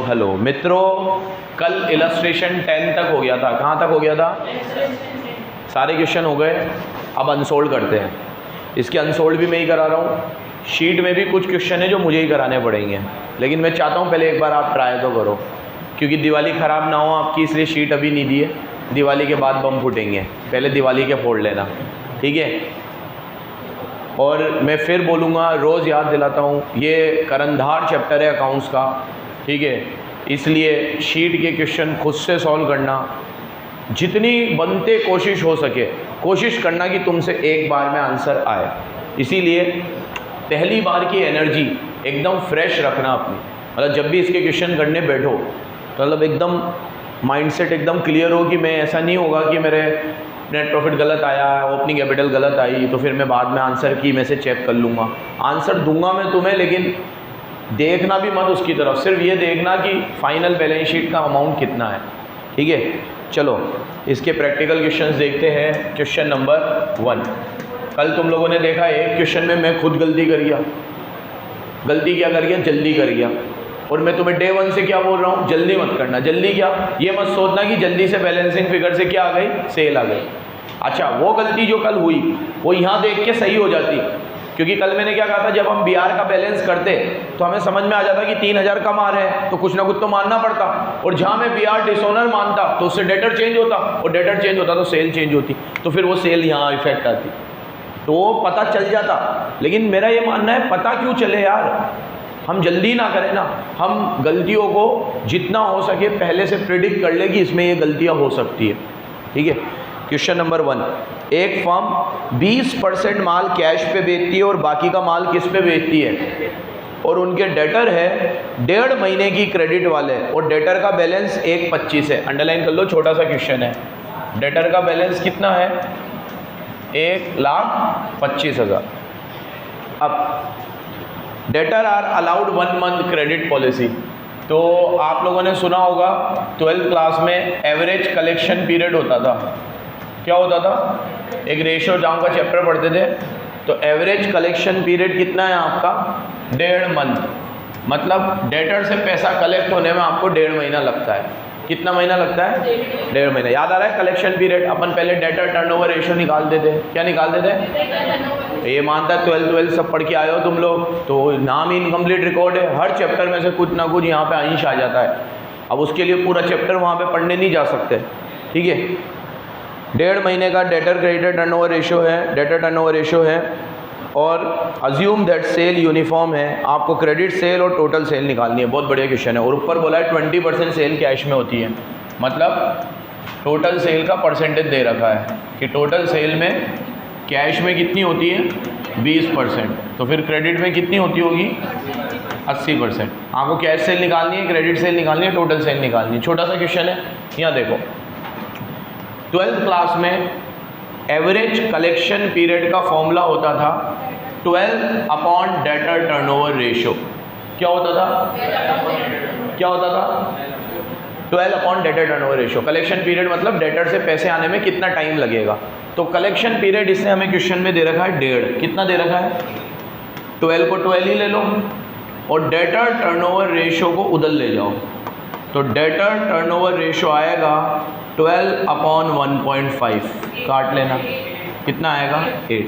Hello मित्रों, कल illustration 10 तक हो गया था। कहाँ तक हो गया था? सारे क्वेश्चन हो गए। अब अनसोल्ड करते हैं। इसके अनसोल्ड भी मैं ही करा रहा हूँ। शीट में भी कुछ क्वेश्चन है जो मुझे ही कराने पड़ेंगे, लेकिन मैं चाहता हूँ पहले एक बार आप ट्राई तो करो, क्योंकि दिवाली ख़राब ना हो आपकी, इसलिए शीट अभी नहीं दी है। दिवाली के बाद बम फूटेंगे, पहले दिवाली के फोड़ लेना, ठीक है। और मैं फिर बोलूँगा, रोज़ याद दिलाता हूँ, ये करंधार चैप्टर है अकाउंट्स का, ठीक है। इसलिए शीट के क्वेश्चन खुद से सॉल्व करना, जितनी बनते कोशिश हो सके कोशिश करना कि तुमसे एक बार में आंसर आए। इसीलिए पहली बार की एनर्जी एकदम फ्रेश रखना अपनी, मतलब जब भी इसके क्वेश्चन करने बैठो तो मतलब एकदम माइंडसेट एकदम क्लियर हो कि मैं, ऐसा नहीं होगा कि मेरे नेट प्रॉफिट गलत आया, ओपनिंग कैपिटल गलत आई तो फिर मैं बाद में आंसर की में से चेक कर लूँगा। आंसर दूंगा मैं तुम्हें, लेकिन देखना भी मत उसकी तरफ, सिर्फ ये देखना कि फाइनल बैलेंस शीट का अमाउंट कितना है, ठीक है। चलो इसके प्रैक्टिकल क्वेश्चंस देखते हैं। क्वेश्चन नंबर 1, कल तुम लोगों ने देखा एक क्वेश्चन में मैं खुद गलती कर गया। गलती क्या कर गया? जल्दी कर गया। और मैं तुम्हें डे 1 से क्या बोल रहा हूँ? जल्दी मत करना। जल्दी क्या, ये मत सोचना कि जल्दी से बैलेंसिंग फिगर से क्या आ गई? सेल आ गई। अच्छा, वो गलती जो कल हुई वो यहाँ देख के सही हो जाती, क्योंकि कल मैंने क्या कहा था, जब हम BR का बैलेंस करते तो हमें समझ में आ जाता कि 3000 कम आ रहे हैं तो कुछ ना कुछ तो मानना पड़ता, और जहाँ मैं BR डिसऑनर मानता तो उससे डेटर चेंज होता, और डेटर चेंज होता तो सेल चेंज होती, तो फिर वो सेल यहाँ इफेक्ट आती, तो वो पता चल जाता। लेकिन मेरा ये मानना है, पता क्यों चले यार, हम जल्दी ना करें ना, हम गलतियों को जितना हो सके पहले से प्रिडिक्ट कर ले कि इसमें ये गलतियाँ हो सकती है, ठीक है। क्वेश्चन नंबर 1, एक फर्म 20% माल कैश पे बेचती है और बाकी का माल किस पे बेचती है, और उनके डेटर है 1.5 महीने की क्रेडिट वाले, और डेटर का बैलेंस 1.25 है। अंडरलाइन कर लो, छोटा सा क्वेश्चन है। डेटर का बैलेंस कितना है? 1,25,000। अब debtor are allowed 1 month credit policy. तो आप लोगों ने सुना होगा 12th क्लास में एवरेज कलेक्शन पीरियड होता था। क्या होता था? एक रेशियो जाम का चैप्टर पढ़ते थे, तो एवरेज कलेक्शन पीरियड कितना है आपका? 1.5 मंथ। मतलब डेटर से पैसा कलेक्ट होने में आपको 1.5 महीना लगता है। कितना महीना लगता है? 1.5 महीना। याद आ रहा है कलेक्शन पीरियड? अपन पहले डेटर टर्नओवर रेशियो निकालते थे। क्या निकालते थे? ये मानता है 12 सब पढ़ के आए हो तुम लोग, तो नाम ही इनकम्प्लीट रिकॉर्ड है। हर चैप्टर में से कुछ ना कुछ यहाँ पे अंश आ जाता है। अब उसके लिए पूरा चैप्टर वहाँ पे पढ़ने नहीं जा सकते, ठीक है। 1.5 महीने का डेटर क्रेडिटर टर्नओवर रेशियो है, डेटर टर्नओवर रेशियो है, और अज्यूम दैट सेल यूनिफॉर्म है। आपको क्रेडिट सेल और टोटल सेल निकालनी है। बहुत बढ़िया क्वेश्चन है। और ऊपर बोला है 20% सेल कैश में होती है, मतलब टोटल सेल का परसेंटेज दे रखा है कि टोटल सेल में कैश में कितनी होती है? 20%। तो फिर क्रेडिट में कितनी होती होगी? 80%। आपको कैश सेल निकालनी है, क्रेडिट सेल निकालनी है, टोटल सेल निकालनी है। छोटा सा क्वेश्चन है, यहाँ देखो। 12th क्लास में एवरेज कलेक्शन पीरियड का फॉर्मूला होता था 12 अपॉन डेटर टर्नओवर रेशियो। क्या होता था? क्या होता था? 12 upon debtor turnover ratio. Collection period मतलब डेटर से पैसे आने में कितना टाइम लगेगा। तो कलेक्शन पीरियड इससे हमें क्वेश्चन में दे रखा है 1.5। कितना दे रखा है? 12 को 12 ही ले लो, और डेटर टर्नओवर रेशियो को उधर ले जाओ, तो डेटर टर्नओवर रेशियो आएगा 12 अपॉन 1.5। काट लेना, कितना आएगा? 8।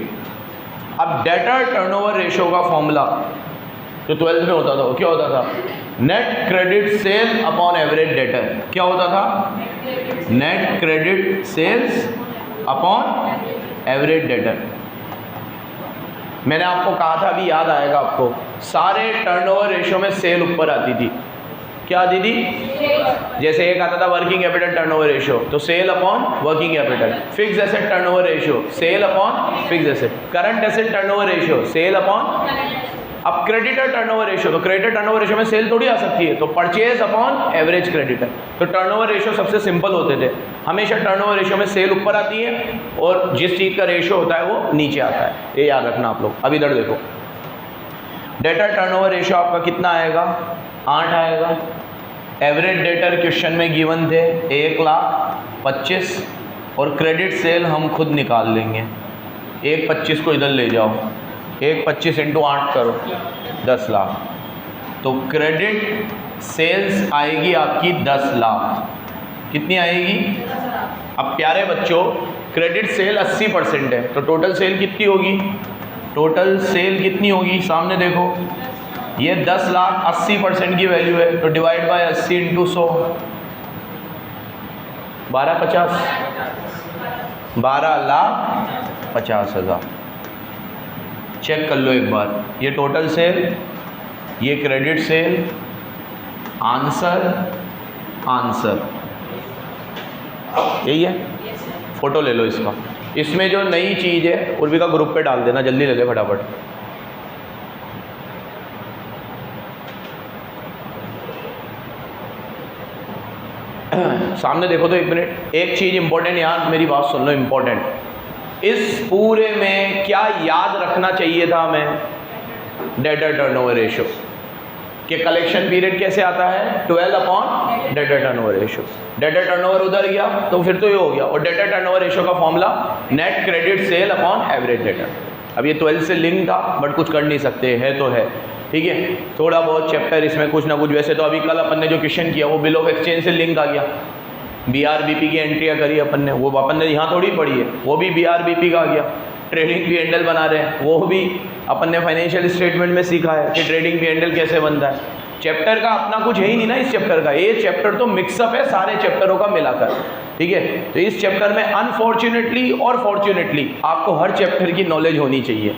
अब डेटर टर्नओवर रेशियो का फॉर्मूला जो 12th में होता था वो क्या होता था? Net credit sale upon average debtor. क्या होता था? Net credit sales upon average debtor. मैंने आपको कहा था, अभी याद आएगा आपको, सारे टर्नओवर रेशियो में सेल ऊपर आती थी। क्या आती थी? जैसे एक आता था वर्किंग कैपिटल टर्नओवर रेशियो, तो sale upon working capital. Fix asset turnover ratio, sale upon fix asset. Current asset turnover ratio, sale upon. अब क्रेडिटर टर्नओवर रेशियो, तो क्रेडिटर टर्नओवर रेशियो में सेल थोड़ी आ सकती है, तो परचेज अपॉन एवरेज क्रेडिटर। तो टर्नओवर रेशियो सबसे सिंपल होते थे। हमेशा टर्नओवर रेशियो में सेल ऊपर आती है और जिस चीज़ का रेशियो होता है वो नीचे आता है। ये याद रखना आप लोग। अब इधर देखो, डेटर टर्नओवर रेशियो आपका कितना आएगा? 8 आएगा। एवरेज डेटर क्वेश्चन में गिवन थे 1,25,000, और क्रेडिट सेल हम खुद निकाल लेंगे। 1,25,000 को इधर ले जाओ, 1,25,000 × 8 करो, 10 लाख। तो क्रेडिट सेल्स आएगी आपकी 10 लाख। कितनी आएगी? अब प्यारे बच्चों, क्रेडिट सेल 80% है, तो टोटल सेल कितनी होगी? टोटल सेल कितनी होगी? सामने देखो, ये 10 लाख 80% की वैल्यू है, तो डिवाइड बाय 80 इंटू 100, 12,50,000। चेक कर लो एक बार, ये टोटल सेल, ये क्रेडिट सेल, आंसर यही है। फोटो ले लो इसका। इसमें जो नई चीज़ है उर्वी का ग्रुप पे डाल देना, जल्दी ले ले फटाफट। सामने देखो तो एक मिनट, एक चीज़ इंपॉर्टेंट, यहाँ मेरी बात सुन लो, इंपॉर्टेंट। इस पूरे में क्या याद रखना चाहिए था हमें? डेटर टर्नओवर रेशो कि कलेक्शन पीरियड कैसे आता है? 12 debtor turnover ratio. Debtor turnover उधर गया तो फिर तो ये हो गया, और डेटर टर्नओवर रेशो का formula net credit sale upon average debtor. अब ये 12 से लिंक था, बट कुछ कर नहीं सकते, है तो है, ठीक है। थोड़ा बहुत चैप्टर इसमें कुछ ना कुछ, वैसे तो अभी कल अपन ने जो क्वेश्चन किया वो बिल ऑफ एक्सचेंज से लिंक आ गया। BRBP की एंट्रियाँ करी अपन ने, वो अपन ने यहाँ थोड़ी पढ़ी है, वो भी BRBP का आ गया। ट्रेडिंग P&L बना रहे हैं, वो भी अपन ने फाइनेंशियल स्टेटमेंट में सीखा है कि ट्रेडिंग P&L कैसे बनता है। चैप्टर का अपना कुछ है ही नहीं ना इस चैप्टर का, ये चैप्टर तो मिक्सअप है सारे चैप्टरों का मिलाकर, ठीक है। तो इस चैप्टर में अनफॉर्चुनेटली और फॉर्चुनेटली आपको हर चैप्टर की नॉलेज होनी चाहिए।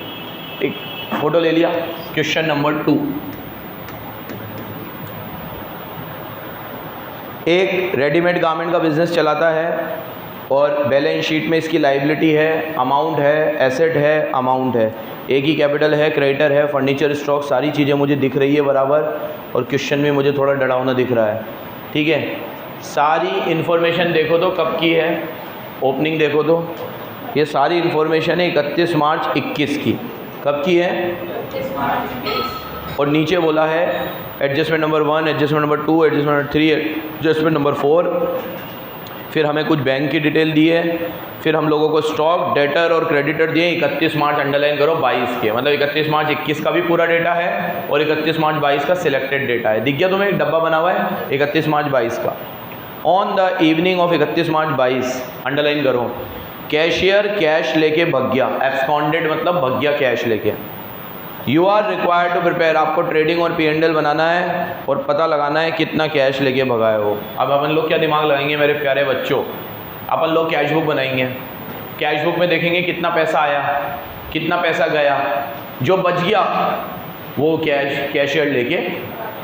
एक फोटो ले लिया। क्वेश्चन नंबर 2, एक रेडीमेड गारमेंट का बिजनेस चलाता है और बैलेंस शीट में इसकी लाइबिलिटी है, अमाउंट है, एसेट है, अमाउंट है, एक ही कैपिटल है, क्रेडिटर है, फर्नीचर स्टॉक, सारी चीज़ें मुझे दिख रही है बराबर, और क्वेश्चन में मुझे थोड़ा डरावना दिख रहा है, ठीक है। सारी इन्फॉर्मेशन देखो तो कब की है, ओपनिंग देखो तो ये सारी इन्फॉर्मेशन है 31 मार्च 21 की। कब की है? 31 मार्च। और नीचे बोला है adjustment number 1, adjustment number 2, adjustment number 3, adjustment number 4। फिर हमें कुछ बैंक की डिटेल दी है, फिर हम लोगों को स्टॉक, डेटर और क्रेडिटर दिए 31 मार्च अंडरलाइन करो 22 के, मतलब 31 मार्च 21 का भी पूरा डेटा है और 31 मार्च 22 का सिलेक्टेड डेटा है। दिख गया तुम्हें, एक डब्बा बना हुआ है 31 मार्च 22 का। On the evening of 31 March 22 underline करो, कैशियर कैश लेके भग गया, एब्सकॉन्डेड मतलब भग गया कैश लेके। You are required to prepare, आपको ट्रेडिंग और P&L बनाना है और पता लगाना है कितना कैश लेके भगा है वो। अब अपन लोग क्या दिमाग लगाएंगे मेरे प्यारे बच्चों, अपन लोग कैश बुक बनाएंगे, कैश बुक में देखेंगे कितना पैसा आया, कितना पैसा गया, जो बच गया वो कैशियर लेके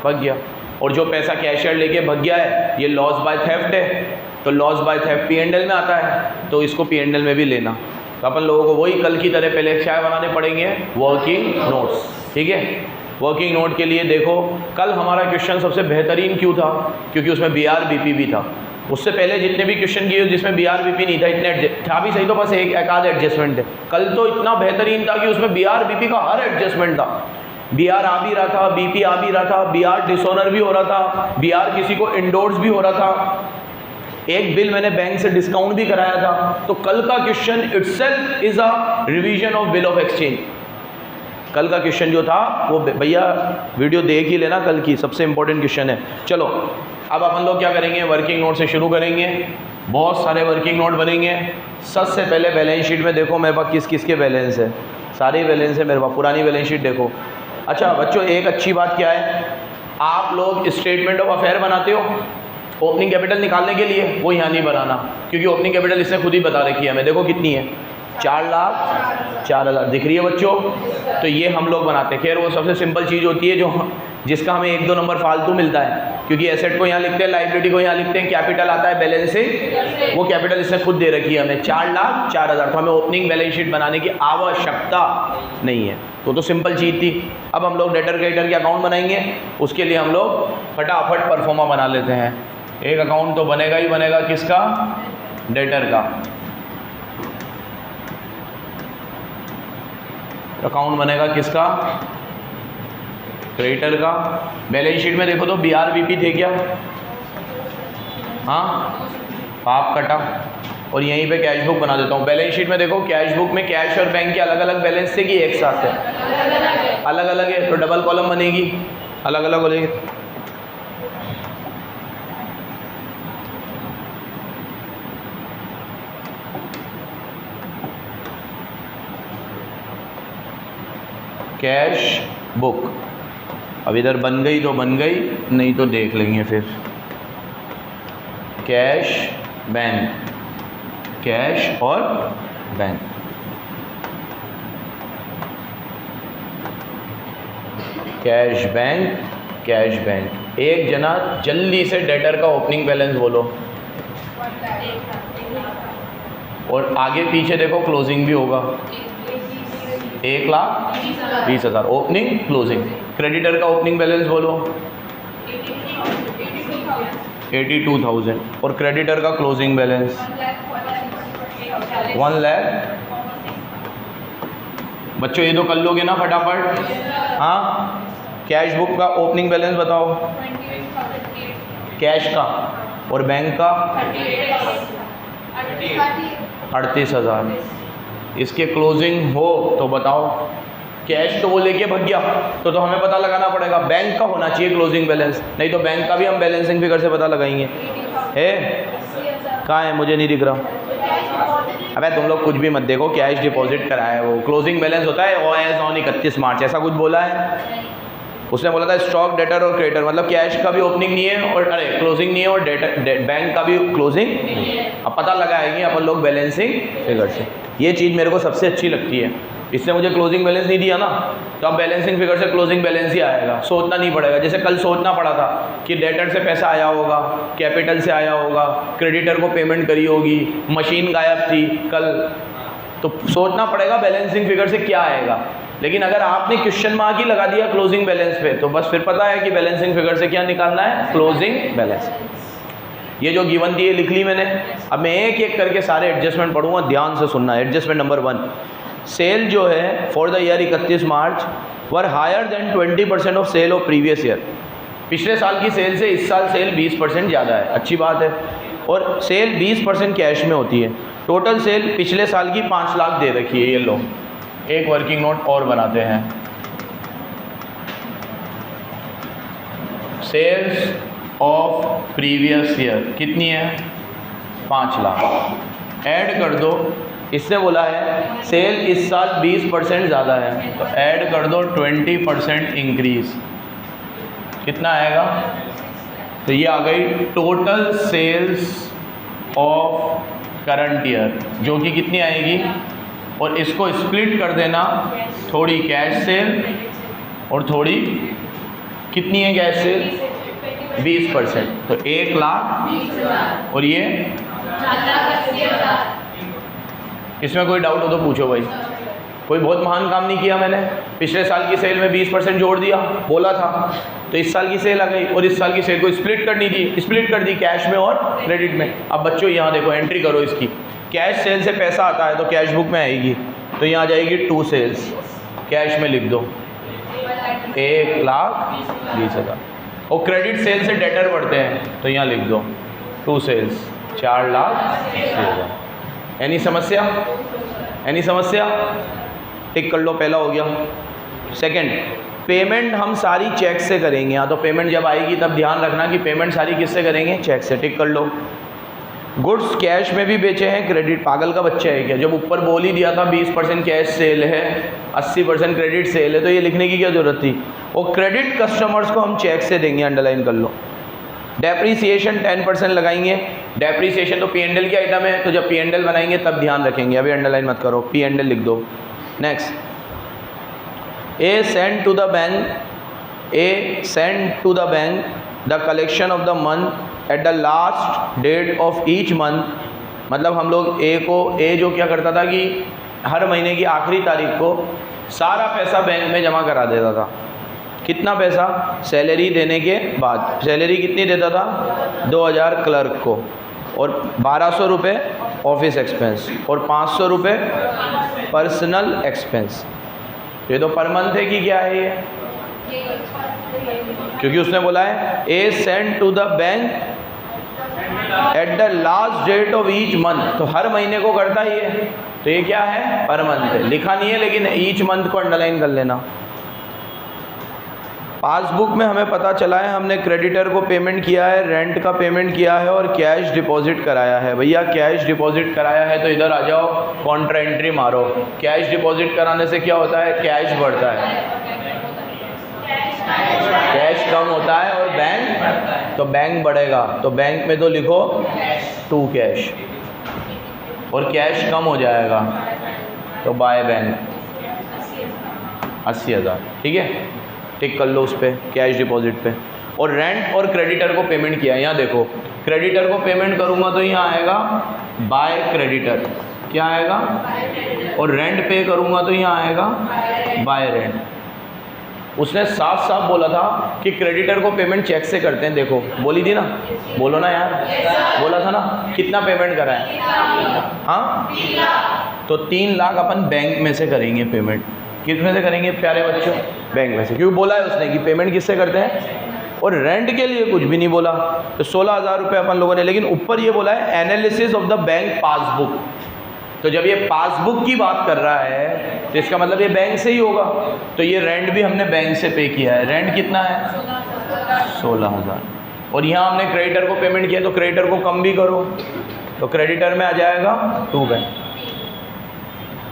भग गया, और जो पैसा कैशियर लेके भग गया है ये लॉस बाय थेफ्ट है, तो लॉस बाय थेफ्ट P&L में आता है, तो इसको P&L में भी लेना। तो अपन लोगों को वही कल की तरह पहले क्या बनाने पड़ेंगे, वर्किंग नोट्स, ठीक है। वर्किंग नोट के लिए देखो, कल हमारा क्वेश्चन सबसे बेहतरीन क्यों था? क्योंकि उसमें BRBP भी था। उससे पहले जितने भी क्वेश्चन किए जिसमें BRBP नहीं था, इतने था भी सही तो बस एक आध एडजस्टमेंट थे। कल तो इतना बेहतरीन था कि उसमें BRBP का हर एडजस्टमेंट था। BR आ भी रहा था, BP आ भी रहा था, BR डिसऑनर भी हो रहा था, BR किसी को इंडोर्स भी हो रहा था, एक बिल मैंने बैंक से डिस्काउंट भी कराया था। तो कल का question itself is a revision of bill of exchange. कल का क्वेश्चन जो था वो भैया वीडियो देख ही लेना, कल की सबसे इंपॉर्टेंट क्वेश्चन है। चलो अब अपन लोग क्या करेंगे, वर्किंग नोट से शुरू करेंगे। बहुत सारे वर्किंग नोट बनेंगे। सबसे पहले बैलेंस शीट में देखो मेरे पास किस किस के बैलेंस है, सारे बैलेंस है मेरे पास, पुरानी बैलेंस शीट देखो। अच्छा बच्चों, एक अच्छी बात क्या है, आप लोग स्टेटमेंट ऑफ अफेयर बनाते हो ओपनिंग कैपिटल निकालने के लिए, वो यहाँ नहीं बनाना, क्योंकि ओपनिंग कैपिटल इसने खुद ही बता रखी है हमें। देखो कितनी है, 4,04,000 दिख रही है बच्चों। तो ये हम लोग बनाते हैं। खैर वो सबसे सिंपल चीज़ होती है जो जिसका हमें 1-2 नंबर फालतू मिलता है, क्योंकि एसेट को यहाँ लिखते हैं, लाइबिलिटी को यहाँ लिखते हैं, कैपिटल आता है बैलेंस से, वो कैपिटल इसने खुद दे रखी है हमें 4,04,000। तो हमें ओपनिंग बैलेंस शीट बनाने की आवश्यकता नहीं है, तो सिंपल चीज़ थी। अब हम लोग डेटर क्रेडिटर के अकाउंट बनाएंगे, उसके लिए हम लोग फटाफट परफॉर्मा बना लेते हैं। एक अकाउंट तो बनेगा ही बनेगा, किसका? डेटर का। अकाउंट बनेगा किसका? क्रेडिटर का। बैलेंस शीट में देखो तो BRBP थे क्या? हाँ, पाप कटा। और यहीं पे कैश बुक बना देता हूँ। बैलेंस शीट में देखो, कैश बुक में कैश और बैंक के अलग अलग बैलेंस थे कि एक साथ है? अलग अलग है, तो डबल कॉलम बनेगी, अलग अलग हो जाएगी। Cash book. अब इधर बन गई तो बन गई, नहीं तो देख लेंगे फिर। कैश बैंक, कैश और bank. Cash bank, cash bank. एक जना जल्दी से डेटर का ओपनिंग बैलेंस बोलो, और आगे पीछे देखो क्लोजिंग भी होगा। 1,20,000 ओपनिंग क्लोजिंग। क्रेडिटर का ओपनिंग बैलेंस बोलो 82,000, और क्रेडिटर का क्लोजिंग बैलेंस 1 लाख। बच्चों ये तो कर लोगे ना फटाफट? हाँ। कैश बुक का ओपनिंग बैलेंस बताओ, कैश का, और बैंक का 38,000। इसके क्लोजिंग हो तो बताओ। कैश तो वो लेके भग गया, तो हमें पता लगाना पड़ेगा बैंक का होना चाहिए क्लोजिंग बैलेंस, नहीं तो बैंक का भी हम बैलेंसिंग फिगर से पता लगाएंगे। है कहाँ है? मुझे नहीं दिख रहा। अबे तुम लोग कुछ भी मत देखो, कैश डिपॉजिट कराया है वो। क्लोजिंग बैलेंस होता है ओ एज ऑन 31 मार्च, ऐसा कुछ बोला है उसने। बोला था स्टॉक डेटर और क्रेडिटर, मतलब कैश का भी ओपनिंग नहीं है और क्लोजिंग नहीं है, और बैंक का भी क्लोजिंग नहीं है। अब पता लगाएंगे अपन लोग बैलेंसिंग फिगर से। ये चीज़ मेरे को सबसे अच्छी लगती है। इसने मुझे क्लोजिंग बैलेंस नहीं दिया ना, तो अब बैलेंसिंग फिगर से क्लोजिंग बैलेंस ही आएगा, सोचना नहीं पड़ेगा। जैसे कल सोचना पड़ा था कि डेटर से पैसा आया होगा, कैपिटल से आया होगा, क्रेडिटर को पेमेंट करी होगी, मशीन गायब थी कल, तो सोचना पड़ेगा बैलेंसिंग फिगर से क्या आएगा। लेकिन अगर आपने क्वेश्चन मार्क ही लगा दिया क्लोजिंग बैलेंस पे, तो बस फिर पता है कि बैलेंसिंग फिगर से क्या निकालना है, क्लोजिंग बैलेंस। ये जो गिवन थी ये लिख ली मैंने। अब मैं एक एक करके सारे एडजस्टमेंट पढ़ूंगा, ध्यान से सुनना। एडजस्टमेंट नंबर 1, सेल जो है for the year 31 March were higher than 20% of sale of previous year. पिछले साल की सेल से इस साल सेल 20% ज़्यादा है, अच्छी बात है। और सेल 20% कैश में होती है। टोटल सेल पिछले साल की 5 लाख दे रखी है। ये लो एक वर्किंग नोट और बनाते हैं। सेल्स ऑफ प्रीवियस ईयर कितनी है? 5 लाख। ऐड कर दो, इससे बोला है सेल इस साल 20% ज़्यादा है, तो ऐड कर दो 20% इंक्रीज। कितना आएगा? तो ये आ गई total sales of current year, जो कि कितनी आएगी? और इसको स्प्लिट कर देना, थोड़ी कैश सेल और थोड़ी कितनी है कैश सेल? 20%, तो 1 लाख। और ये इसमें कोई डाउट हो तो पूछो भाई। कोई बहुत महान काम नहीं किया मैंने। पिछले साल की सेल में 20% जोड़ दिया, बोला था, तो इस साल की सेल आ गई, और इस साल की सेल को स्प्लिट करनी थी, स्प्लिट कर दी कैश में और क्रेडिट में। अब बच्चों यहाँ देखो, एंट्री करो इसकी। कैश सेल से पैसा आता है तो कैश बुक में आएगी, तो यहाँ जाएगी 2 सेल्स, कैश में लिख दो 1,20,000। और क्रेडिट सेल से डेटर बढ़ते हैं, तो यहाँ लिख दो 2 सेल्स 4,80,000। एनी समस्या? एनी समस्या? टिक कर लो, पहला हो गया। सेकंड, पेमेंट हम सारी चेक से करेंगे। यहाँ तो पेमेंट जब आएगी तब ध्यान रखना कि पेमेंट सारी किससे करेंगे? चेक से। टिक कर लो। गुड्स कैश में भी बेचे हैं, क्रेडिट। पागल का बच्चा है क्या? जब ऊपर बोल ही दिया था 20% कैश सेल है, 80% क्रेडिट सेल है, तो ये लिखने की क्या ज़रूरत थी? और क्रेडिट कस्टमर्स को हम चेक से देंगे, अंडरलाइन कर लो। डेप्रीसिएशन 10% लगाएंगे। डेप्रीसिएशन तो P&L की आइटम है, तो जब P&L बनाएंगे तब ध्यान रखेंगे, अभी अंडरलाइन मत करो, P&L लिख दो। Next, a send to the bank the collection of the month at the last date of each month. मतलब हम लोग ए जो क्या करता था कि हर महीने की आखिरी तारीख को सारा पैसा बैंक में जमा करा देता था। कितना पैसा? सैलरी देने के बाद। सैलरी कितनी देता था? 2,000 क्लर्क को, और 1,200 रुपये ऑफिस एक्सपेंस, और 500 रुपये पर्सनल एक्सपेंस। ये तो पर मंथ है कि क्या है ये? क्योंकि उसने बोला है a send to the bank at the last date of each month, तो हर महीने को करता ही है, तो ये क्या है? पर मंथ है। लिखा नहीं है, लेकिन ईच मंथ को अंडरलाइन कर लेना। पासबुक में हमें पता चला है हमने क्रेडिटर को पेमेंट किया है, रेंट का पेमेंट किया है और कैश डिपॉजिट कराया है। भैया कैश डिपॉजिट कराया है तो इधर आ जाओ, कॉन्ट्रा एंट्री मारो। कैश डिपॉजिट कराने से क्या होता है? कैश बढ़ता है, कैश कम होता है और बैंक, तो बैंक बढ़ेगा। तो बैंक में तो लिखो टू कैश, और कैश कम हो जाएगा तो बाय बैंक 80,000। ठीक है, टिक कर लो उस पर, कैश डिपॉजिट पे। और रेंट और क्रेडिटर को पेमेंट किया, यहाँ देखो क्रेडिटर को पेमेंट करूँगा तो यहाँ आएगा बाय क्रेडिटर, क्या आएगा? और रेंट पे करूँगा तो यहाँ आएगा बाय रेंट। उसने साफ साफ बोला था कि क्रेडिटर को पेमेंट चेक से करते हैं। देखो बोली थी ना, बोलो ना यार, बोला था ना। कितना पेमेंट करा है? हाँ, तो 3 लाख अपन बैंक में से करेंगे पेमेंट। किस में से करेंगे प्यारे बच्चों? बैंक में से, क्योंकि बोला है उसने कि पेमेंट किससे करते हैं। और रेंट के लिए कुछ भी नहीं बोला, तो 16,000 रुपये अपन लोगों ने। लेकिन ऊपर ये बोला है analysis of the bank passbook, तो जब ये पासबुक की बात कर रहा है तो इसका मतलब ये बैंक से ही होगा। तो ये रेंट भी हमने बैंक से पे किया है। रेंट कितना है? 16,000। और यहाँ हमने क्रेडिटर को पेमेंट किया, तो क्रेडिटर को कम भी करो, तो क्रेडिटर में आ जाएगा 2 गए,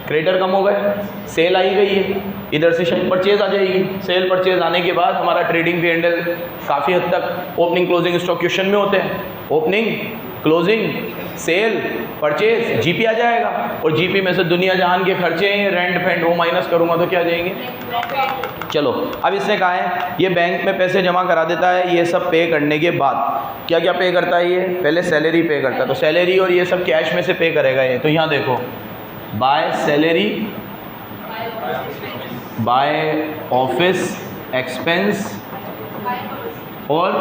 क्रेडिटर कम हो गए। सेल आई गई है, इधर से परचेज आ जाएगी। सेल परचेज आने के बाद हमारा ट्रेडिंग P&L काफ़ी हद तक ओपनिंग क्लोजिंग स्टॉक क्वेश्चन में होते हैं। Opening, closing, sale, purchase, GP आ जाएगा। और जीपी में से दुनिया जहान के खर्चे हैं, रेंट फेंट, वो माइनस करूँगा तो क्या आ जाएंगे? चलो, अब इसने कहा है ये बैंक में पैसे जमा करा देता है। ये सब पे करने के बाद क्या क्या पे करता है? ये पहले सैलरी पे करता है, तो सैलरी और ये सब कैश में से पे करेगा ये। तो यहाँ देखो by salary, by office expense और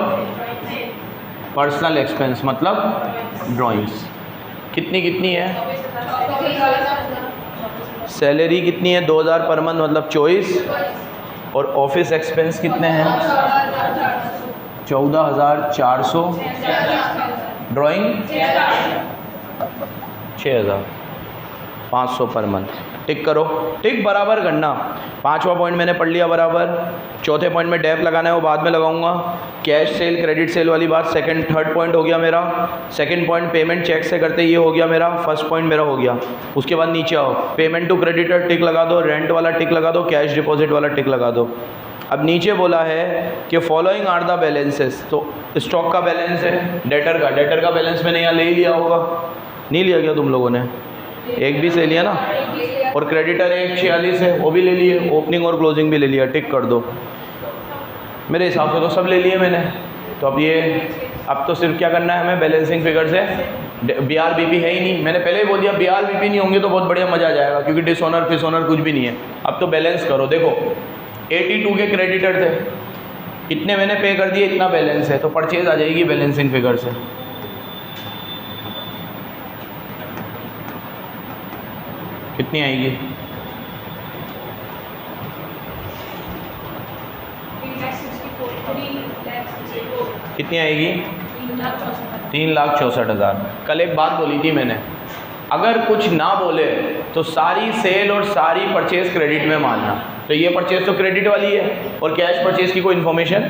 पर्सनल एक्सपेंस, मतलब ड्राइंग्स। कितनी है? सैलरी कितनी है? 2,000 पर मंथ, मतलब 24। और ऑफिस एक्सपेंस कितने हैं? 14,400। Drawing 6,500 per month. टिक करो, टिक बराबर करना। 5वां पॉइंट मैंने पढ़ लिया बराबर। चौथे पॉइंट में डैप लगाना है, वो बाद में लगाऊंगा। कैश सेल, क्रेडिट सेल वाली बात थर्ड पॉइंट हो गया मेरा। सेकंड पॉइंट पेमेंट चेक से करते, ये हो गया मेरा। फर्स्ट पॉइंट मेरा हो गया। उसके बाद नीचे आओ, पेमेंट टू क्रेडिटर टिक लगा दो, रेंट वाला टिक लगा दो, कैश डिपॉजिट वाला टिक लगा दो। अब नीचे बोला है कि फॉलोइंग आर द बैलेंसेस, तो स्टॉक का बैलेंस है, डेटर का बैलेंस मैंने यहाँ ले ही लिया होगा। नहीं लिया क्या तुम लोगों ने? एक भी से लिया ना। और क्रेडिटर 146 है, वो भी ले लिए। ओपनिंग और क्लोजिंग भी ले लिया, टिक कर दो। मेरे हिसाब से तो सब ले लिए मैंने। तो अब तो सिर्फ क्या करना है हमें? बैलेंसिंग फिगर से BRBP है ही नहीं। मैंने पहले ही बोल दिया BRBP नहीं होंगे तो बहुत बढ़िया मज़ा आ जाएगा, क्योंकि डिसऑनर फिसऑनर कुछ भी नहीं है। अब तो बैलेंस करो। देखो 82 के क्रेडिटर थे, इतने मैंने पे कर दिए, इतना बैलेंस है, तो परचेज आ जाएगी बैलेंसिंग फिगर से। कितनी आएगी? कितनी आएगी? 3,64,000। कल एक बात बोली थी मैंने, अगर कुछ ना बोले तो सारी सेल और सारी परचेज क्रेडिट में मानना। तो ये परचेज तो क्रेडिट वाली है, और कैश परचेज की कोई इन्फॉर्मेशन,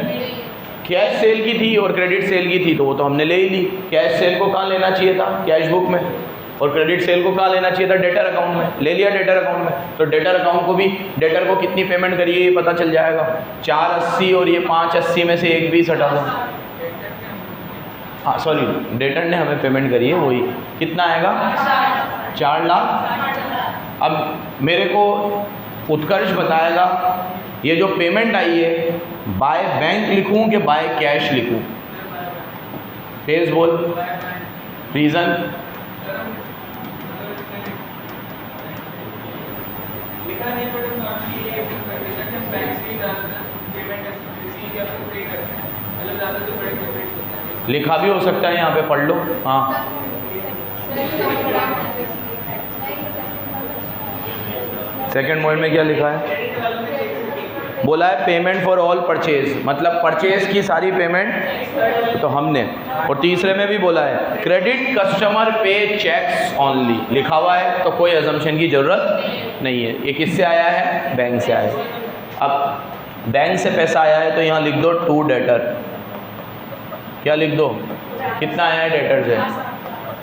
कैश सेल की थी और क्रेडिट सेल की थी, तो वो तो हमने ले ही ली। कैश सेल को कहाँ लेना चाहिए था? कैश बुक में। और क्रेडिट सेल को कहाँ लेना चाहिए था? डेटर अकाउंट में। ले लिया डेटर अकाउंट में। तो डेटर अकाउंट को भी, डेटर को कितनी पेमेंट करिए ये पता चल जाएगा। 480 और ये 580 में से एक 20 हटा दो। हाँ सॉरी, डेटर ने हमें पेमेंट करी है, वही कितना आएगा? 4 लाख। अब मेरे को उत्कर्ष बताएगा ये जो पेमेंट आई है बाय बैंक लिखूं कि बाय कैश लिखूं? तेज बोल, रीज़न। लिखा भी हो सकता है, यहाँ पे पढ़ लो। हाँ सेकंड पॉइंट में क्या लिखा है? बोला है पेमेंट फॉर ऑल परचेज, मतलब परचेज की सारी पेमेंट तो हमने। और तीसरे में भी बोला है क्रेडिट कस्टमर पे चेक्स ओनली, लिखा हुआ है, तो कोई अजम्पशन की ज़रूरत नहीं है। ये किससे आया है? बैंक से आया है। अब बैंक से पैसा आया है तो यहाँ लिख दो टू डेटर। क्या लिख दो? कितना आया है डेटर से?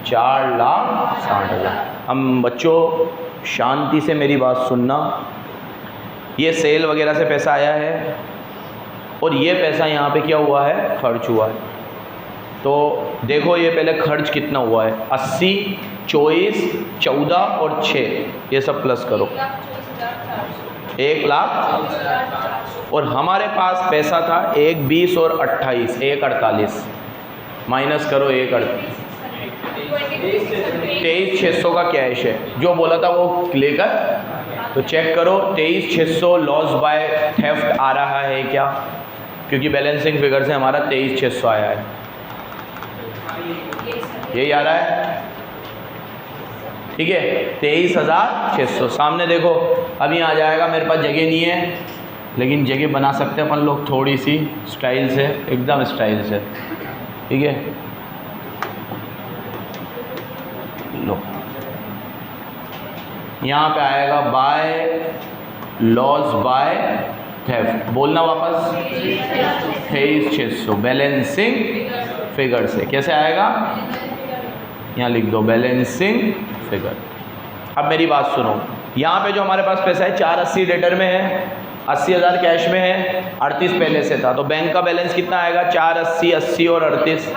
4,60,000। हम बच्चों शांति से मेरी बात सुनना, ये सेल वगैरह से पैसा आया है और ये पैसा यहाँ पे क्या हुआ है? खर्च हुआ है। तो देखो ये पहले खर्च कितना हुआ है? 80, 24, 14 और 6, ये सब प्लस करो, 1,00,000। और हमारे पास पैसा था 1, 20 और 28, 1,48 माइनस करो 1,38, 23,600 का कैश है। जो बोला था वो लेकर, तो चेक करो 23,600 लॉस बाय थेफ्ट आ रहा है क्या? क्योंकि बैलेंसिंग फिगर से हमारा 23,600 आया है, यही आ रहा है, ठीक है। 23,600 सामने देखो। अभी आ जाएगा, मेरे पास जगह नहीं है लेकिन जगह बना सकते हैं अपन लोग थोड़ी सी स्टाइल से, एकदम स्टाइल से, ठीक है। लो यहाँ पे आएगा बाय लॉस बाय थेफ्ट, बोलना वापस 23,600 बैलेंसिंग फिगर से। कैसे आएगा? यहाँ लिख दो बैलेंसिंग फिगर। अब मेरी बात सुनो, यहाँ पे जो हमारे पास पैसा है 480 डेटर में है, 80,000 कैश में है, 38 पहले से था, तो बैंक का बैलेंस कितना आएगा? 480, 80 और 38,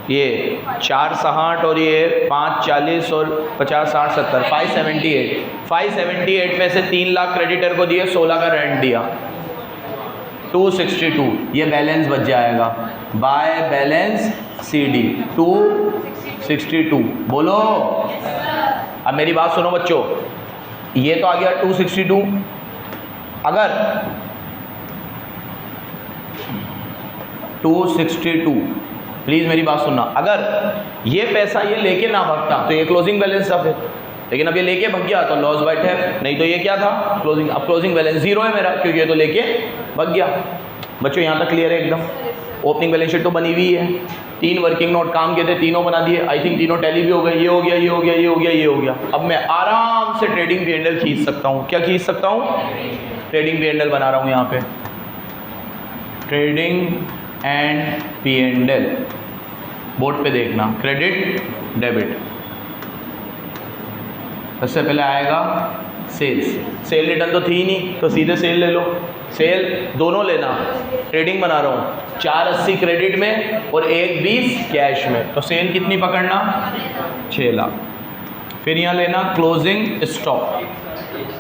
ये 460 और ये 540 और 50, 60, 70, 578 में से 3 लाख क्रेडिटर को दिए, 16 का रेंट दिया, 262, ये बैलेंस बच जाएगा बाय बैलेंस CD 262। बोलो। अब मेरी बात सुनो बच्चों, ये तो आ गया 262। अगर 262, प्लीज़ मेरी बात सुनना, अगर ये पैसा ये लेके ना भागता तो ये क्लोजिंग बैलेंस था फिर, लेकिन अब ये लेके भाग गया तो लॉस बाय थेफ्ट, नहीं तो ये क्या था? क्लोजिंग। अब क्लोजिंग बैलेंस 0 है मेरा, क्योंकि ये तो लेके भाग गया। बच्चों यहाँ तक क्लियर है एकदम? ओपनिंग बैलेंस शीट तो बनी हुई है, 3 वर्किंग नोट काम के थे, तीनों बना दिए, आई थिंक तीनों टैली भी हो गए, ये हो गया, ये हो गया, ये हो गया, ये हो गया। अब मैं आराम से ट्रेडिंग P&L खींच सकता हूँ। क्या खींच सकता हूँ? ट्रेडिंग P&L बना रहा हूँ यहाँ पे, ट्रेडिंग एंड P&L बोर्ड पे देखना, क्रेडिट डेबिट। सबसे पहले आएगा सेल्स, सेल रिटर्न तो थी नहीं तो सीधे सेल ले लो, सेल दोनों लेना, ट्रेडिंग बना रहा हूँ, 480 क्रेडिट में और 120 कैश में, तो सेल कितनी पकड़ना? 6 लाख। फिर यहाँ लेना क्लोजिंग स्टॉक,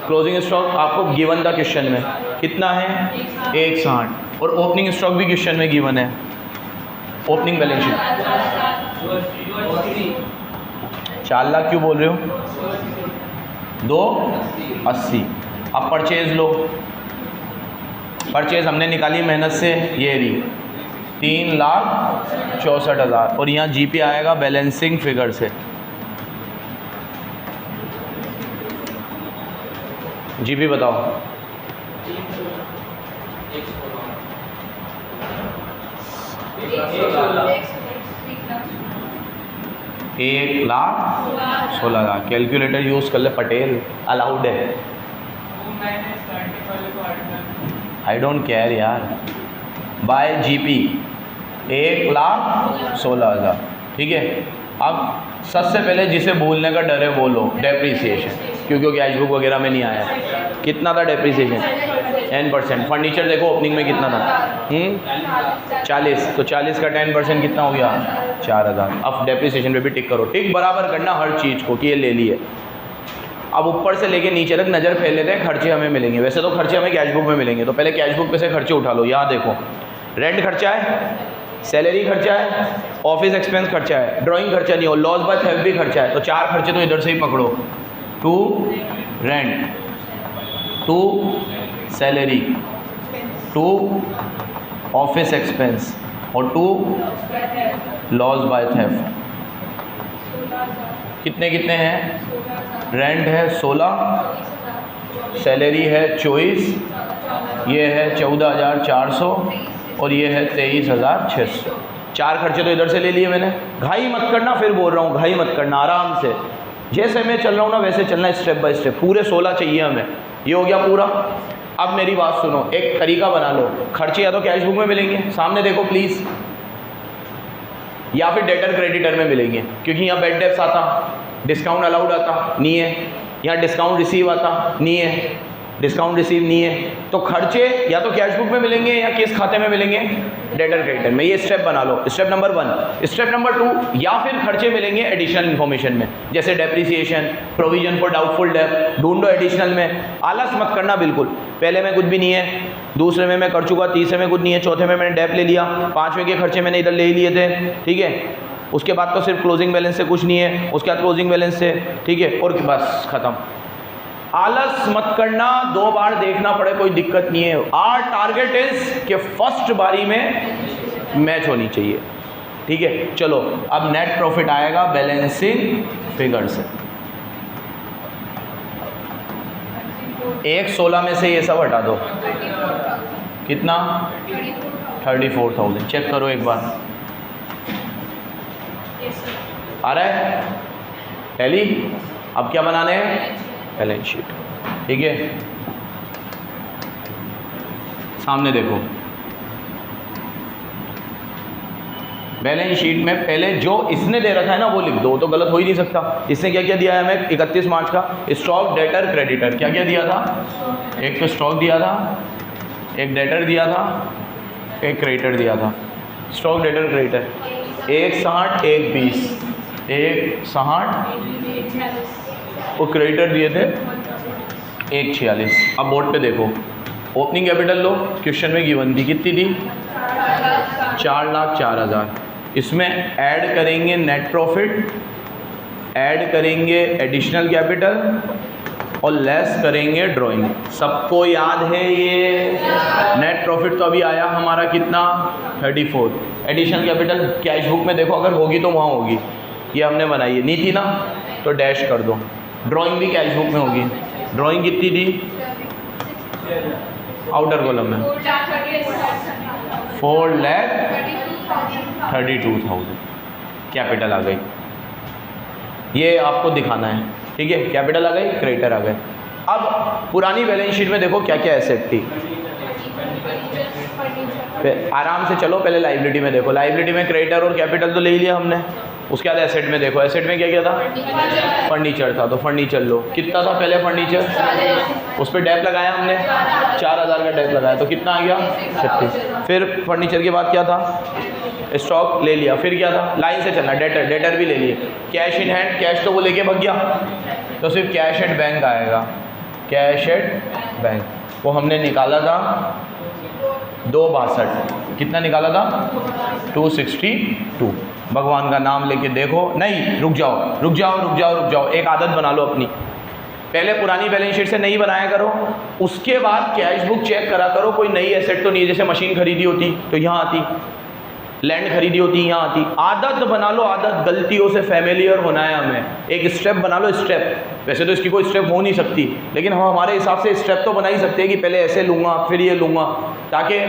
क्लोजिंग स्टॉक आपको गिवन था क्वेश्चन में, कितना है? 160, और ओपनिंग स्टॉक भी क्वेश्चन में गिवन है, ओपनिंग बैलेंस शीट 4 लाख क्यों बोल रहे हो? 280। अब परचेज लो, परचेज हमने निकाली मेहनत से, ये रही 3,64,000, और यहाँ GP आएगा बैलेंसिंग फिगर से। GP बताओ। एक लाख 16,000। कैलकुलेटर यूज़ कर ले पटेल, अलाउड है। आई डोंट केयर यार। बाय GP 1,16,000, ठीक है। अब सबसे पहले जिसे भूलने का डर है वो लो डेप्रीसिएशन, क्योंकि कैश बुक वगैरह में नहीं आया। कितना था डेप्रीसिएशन? 10%। फर्नीचर देखो ओपनिंग में कितना था? 40, तो 40 का 10% कितना हो गया? 4,000। अब डेप्रीसिएशन पे भी टिक करो, टिक बराबर करना हर चीज़ को कि ये ले लिए। अब ऊपर से लेके नीचे तक नज़र फैल लेते हैं, खर्चे हमें मिलेंगे। वैसे तो खर्चे हमें कैश बुक में मिलेंगे, तो पहले कैश बुक पे से खर्चे उठा लो। यहाँ देखो, रेंट खर्चा है, सैलरी खर्चा है, ऑफिस एक्सपेंस खर्चा है, ड्राइंग खर्चा नहीं हो, लॉस बाय थेफ्ट भी खर्चा है, तो 4 खर्चे तो इधर से ही पकड़ो। 2 रेंट, 2 सैलरी, 2 ऑफिस एक्सपेंस और 2 लॉस बाय थेफ्ट। कितने कितने हैं? रेंट है 16, सैलरी है 24, ये है 14,400 और ये है 23,600। 4 खर्चे तो इधर से ले लिए मैंने। घाई मत करना, फिर बोल रहा हूँ घाई मत करना, आराम से। जैसे मैं चल रहा हूँ ना वैसे चलना, स्टेप बाय स्टेप। पूरे 16 चाहिए हमें, ये हो गया पूरा। अब मेरी बात सुनो, एक तरीका बना लो, खर्चे या तो कैश बुक में मिलेंगे, सामने देखो प्लीज़, या फिर डेटर क्रेडिटर में मिलेंगे, क्योंकि यहाँ बेड डेप्स आता, डिस्काउंट अलाउड आता नहीं है, यहाँ डिस्काउंट रिसीव आता नहीं है, डिस्काउंट रिसीव नहीं है। तो खर्चे या तो कैश बुक में मिलेंगे या किस खाते में मिलेंगे, डेटर क्रेडिटर में। ये स्टेप बना लो, स्टेप नंबर 1। स्टेप नंबर 2, या फिर खर्चे मिलेंगे एडिशनल इन्फॉर्मेशन में, जैसे depreciation, provision for doubtful debt, ढूंढो एडिशनल में। आलस मत करना बिल्कुल, पहले में कुछ भी नहीं है, दूसरे में मैं कर चुका, तीसरे में कुछ नहीं है, चौथे में मैंने डेप ले लिया, पाँचवें के खर्चे मैंने इधर ले ही लिए थे, ठीक है। उसके बाद तो सिर्फ क्लोजिंग बैलेंस से कुछ नहीं है, उसके बाद क्लोजिंग बैलेंस से, ठीक है, और बस खत्म। आलस मत करना, 2 बार देखना पड़े कोई दिक्कत नहीं है। आर टारगेट इज कि फर्स्ट बारी में मैच होनी चाहिए, ठीक है। चलो अब नेट प्रॉफिट आएगा बैलेंसिंग फिगर से। 116 में से ये सब हटा दो, कितना, 34,000। चेक करो एक बार, आ रहा है टैली। अब क्या बनाने हैं, बैलेंस शीट, ठीक है। सामने देखो, बैलेंस शीट में पहले जो इसने दे रखा है ना वो लिख दो, तो गलत हो ही नहीं सकता। इसने क्या क्या दिया है हमें 31 मार्च का, स्टॉक, डेटर, क्रेडिटर। क्या क्या दिया था, एक तो स्टॉक दिया था, एक डेटर दिया था, एक क्रेडिटर दिया था। स्टॉक, डेटर, क्रेडिटर 160, 120, 160 और क्रेडिटर दिए थे 146। अब बोर्ड पे देखो, ओपनिंग कैपिटल लो, क्वेश्चन में गिवन थी, कितनी थी, 4,04,000। इसमें ऐड करेंगे नेट प्रॉफिट, ऐड करेंगे एडिशनल कैपिटल और लेस करेंगे ड्राइंग। सबको याद है ये नेट प्रॉफिट तो अभी आया हमारा कितना, 34। एडिशनल कैपिटल कैश बुक में देखो, अगर होगी तो वहाँ होगी, ये हमने बनाई है, नहीं थी ना तो डैश कर दो। ड्राइंग भी कैश बुक में होगी, ड्राइंग कितनी थी, आउटर कॉलम में 4,32,000 कैपिटल आ गई। ये आपको दिखाना है, ठीक है। कैपिटल आ गई, क्रेडिटर आ गए। अब पुरानी बैलेंस शीट में देखो क्या क्या एसेट थी, आराम से चलो, पहले लाइबिलिटी में देखो। लाइबिलिटी में क्रेडिटर और कैपिटल तो ले ही लिया हमने, उसके बाद एसेट में देखो, एसेट में क्या क्या था, फर्नीचर था, तो फर्नीचर लो। कितना था पहले फर्नीचर, उस पर डेप लगाया हमने, 4,000 का डेप लगाया, तो कितना आ गया, 36। फिर फर्नीचर के बाद क्या था, स्टॉक ले लिया, फिर क्या था, लाइन से चलना, डेटर, डेटर भी ले लिए। कैश इन हैंड, कैश तो वो लेके भग गया, तो सिर्फ कैश एट बैंक आएगा, कैश एट बैंक। वो हमने निकाला था 262, कितना निकाला था, 262। भगवान का नाम लेके देखो, नहीं रुक जाओ रुक जाओ रुक जाओ रुक जाओ, एक आदत बना लो अपनी, पहले पुरानी बैलेंस शीट से नहीं बनाया करो, उसके बाद कैश बुक चेक करा करो, कोई नई एसेट तो नहीं है। जैसे मशीन खरीदी होती तो यहाँ आती, लैंड खरीदी होती यहाँ आती। आदत बना लो, आदत, गलतियों से फैमिलियर होना है हमें, एक स्टेप बना लो, स्टेप। वैसे तो इसकी कोई स्टेप हो नहीं सकती, लेकिन हम हमारे हिसाब से स्टेप तो बना ही सकते हैं कि पहले ऐसे लूँगा फिर ये लूँगा, ताकि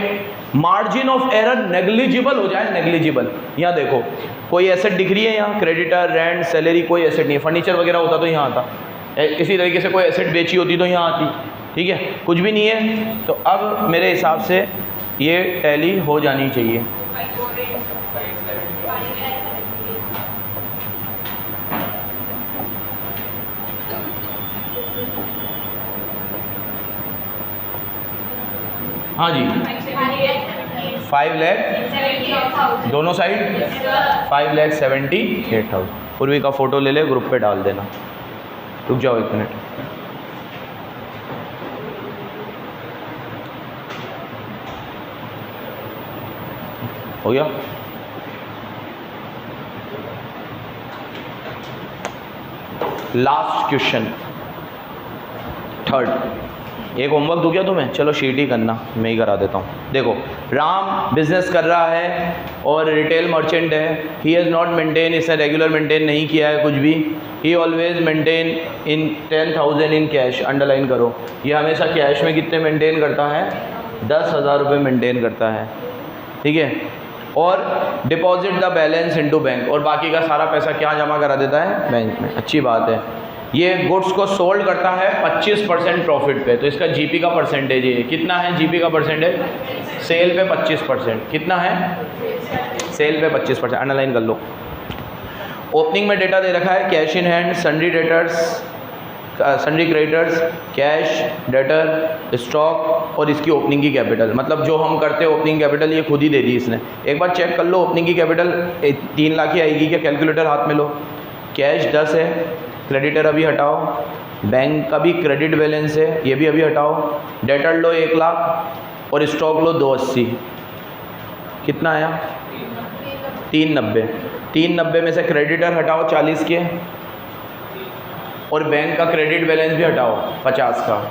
मार्जिन ऑफ एरर नेग्लिजिबल हो जाए, नेग्लिजिबल। यहाँ देखो कोई एसेट दिख रही है, यहाँ क्रेडिटर, रेंट, सैलरी, कोई एसेट नहीं है। फर्नीचर वगैरह होता तो यहाँ आता, इसी तरीके से कोई एसेट बेची होती तो यहाँ आती, ठीक है। कुछ भी नहीं है, तो अब मेरे हिसाब से ये टैली हो जानी चाहिए। हाँ जी, 5 लाख दोनों साइड, 5,78,000। पूर्वी का फ़ोटो ले ले, ग्रुप पे डाल देना। रुक जाओ 1 मिनट। हो गया, लास्ट क्वेश्चन, थर्ड। एक होमवर्क दूँ क्या तुम्हें, चलो शीट ही करना, मैं ही करा देता हूँ। देखो, राम बिजनेस कर रहा है और रिटेल मर्चेंट है। ही हैज़ नॉट मेंटेन, इसने रेगुलर मेंटेन नहीं किया है कुछ भी। ही always maintain in 10,000 in cash, underline करो। ये हमेशा कैश में कितने मेंटेन करता है, 10,000 रुपये मेंटेन करता है, ठीक है। और deposit the balance into bank, और बाकी का सारा पैसा क्या जमा करा देता है, बैंक में। अच्छी बात है। ये गुड्स को सोल्ड करता है 25% प्रॉफिट पे, तो इसका जीपी का परसेंटेज है कितना है? जीपी का परसेंटेज सेल पे 25%, कितना है? सेल पे 25%, अंडरलाइन कर लो। ओपनिंग में डेटा दे रखा है cash in hand, sundry debtors, sundry creditors, cash, debtor, stock और इसकी ओपनिंग की कैपिटल। मतलब जो हम करते हैं ओपनिंग कैपिटल ये खुद ही दे दी इसने। एक बार चेक कर लो ओपनिंग की कैपिटल 3 लाख ही आएगी क्या? कैलकुलेटर हाथ में लो। कैश 10 है, क्रेडिटर अभी हटाओ, बैंक का भी क्रेडिट बैलेंस है ये भी अभी हटाओ, डेटर लो 1 लाख और स्टॉक लो 280, कितना आया? 390। 390 में से क्रेडिटर हटाओ 40 के और बैंक का क्रेडिट बैलेंस भी हटाओ 50 का,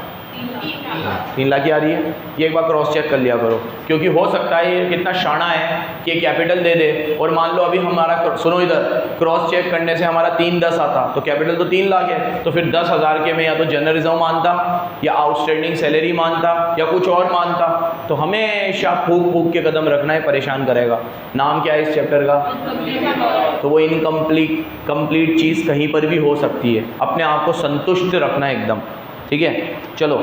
3 लाख की आ रही है। ये एक बार क्रॉस चेक कर लिया करो, क्योंकि हो सकता है ये कितना शाना है कि कैपिटल दे दे और मान लो अभी हमारा, सुनो इधर, क्रॉस चेक करने से हमारा 310 आता तो कैपिटल तो 3 लाख है, तो फिर 10,000 के में या तो जनरल रिजर्व मानता या आउटस्टैंडिंग सैलरी मानता या कुछ और मानता। तो हमेशा फूक फूक के कदम रखना है, परेशान करेगा। नाम क्या है इस चैप्टर का? तो वो कंप्लीट चीज़ कहीं पर भी हो सकती है, अपने आप को संतुष्ट रखना है एकदम, ठीक है। चलो,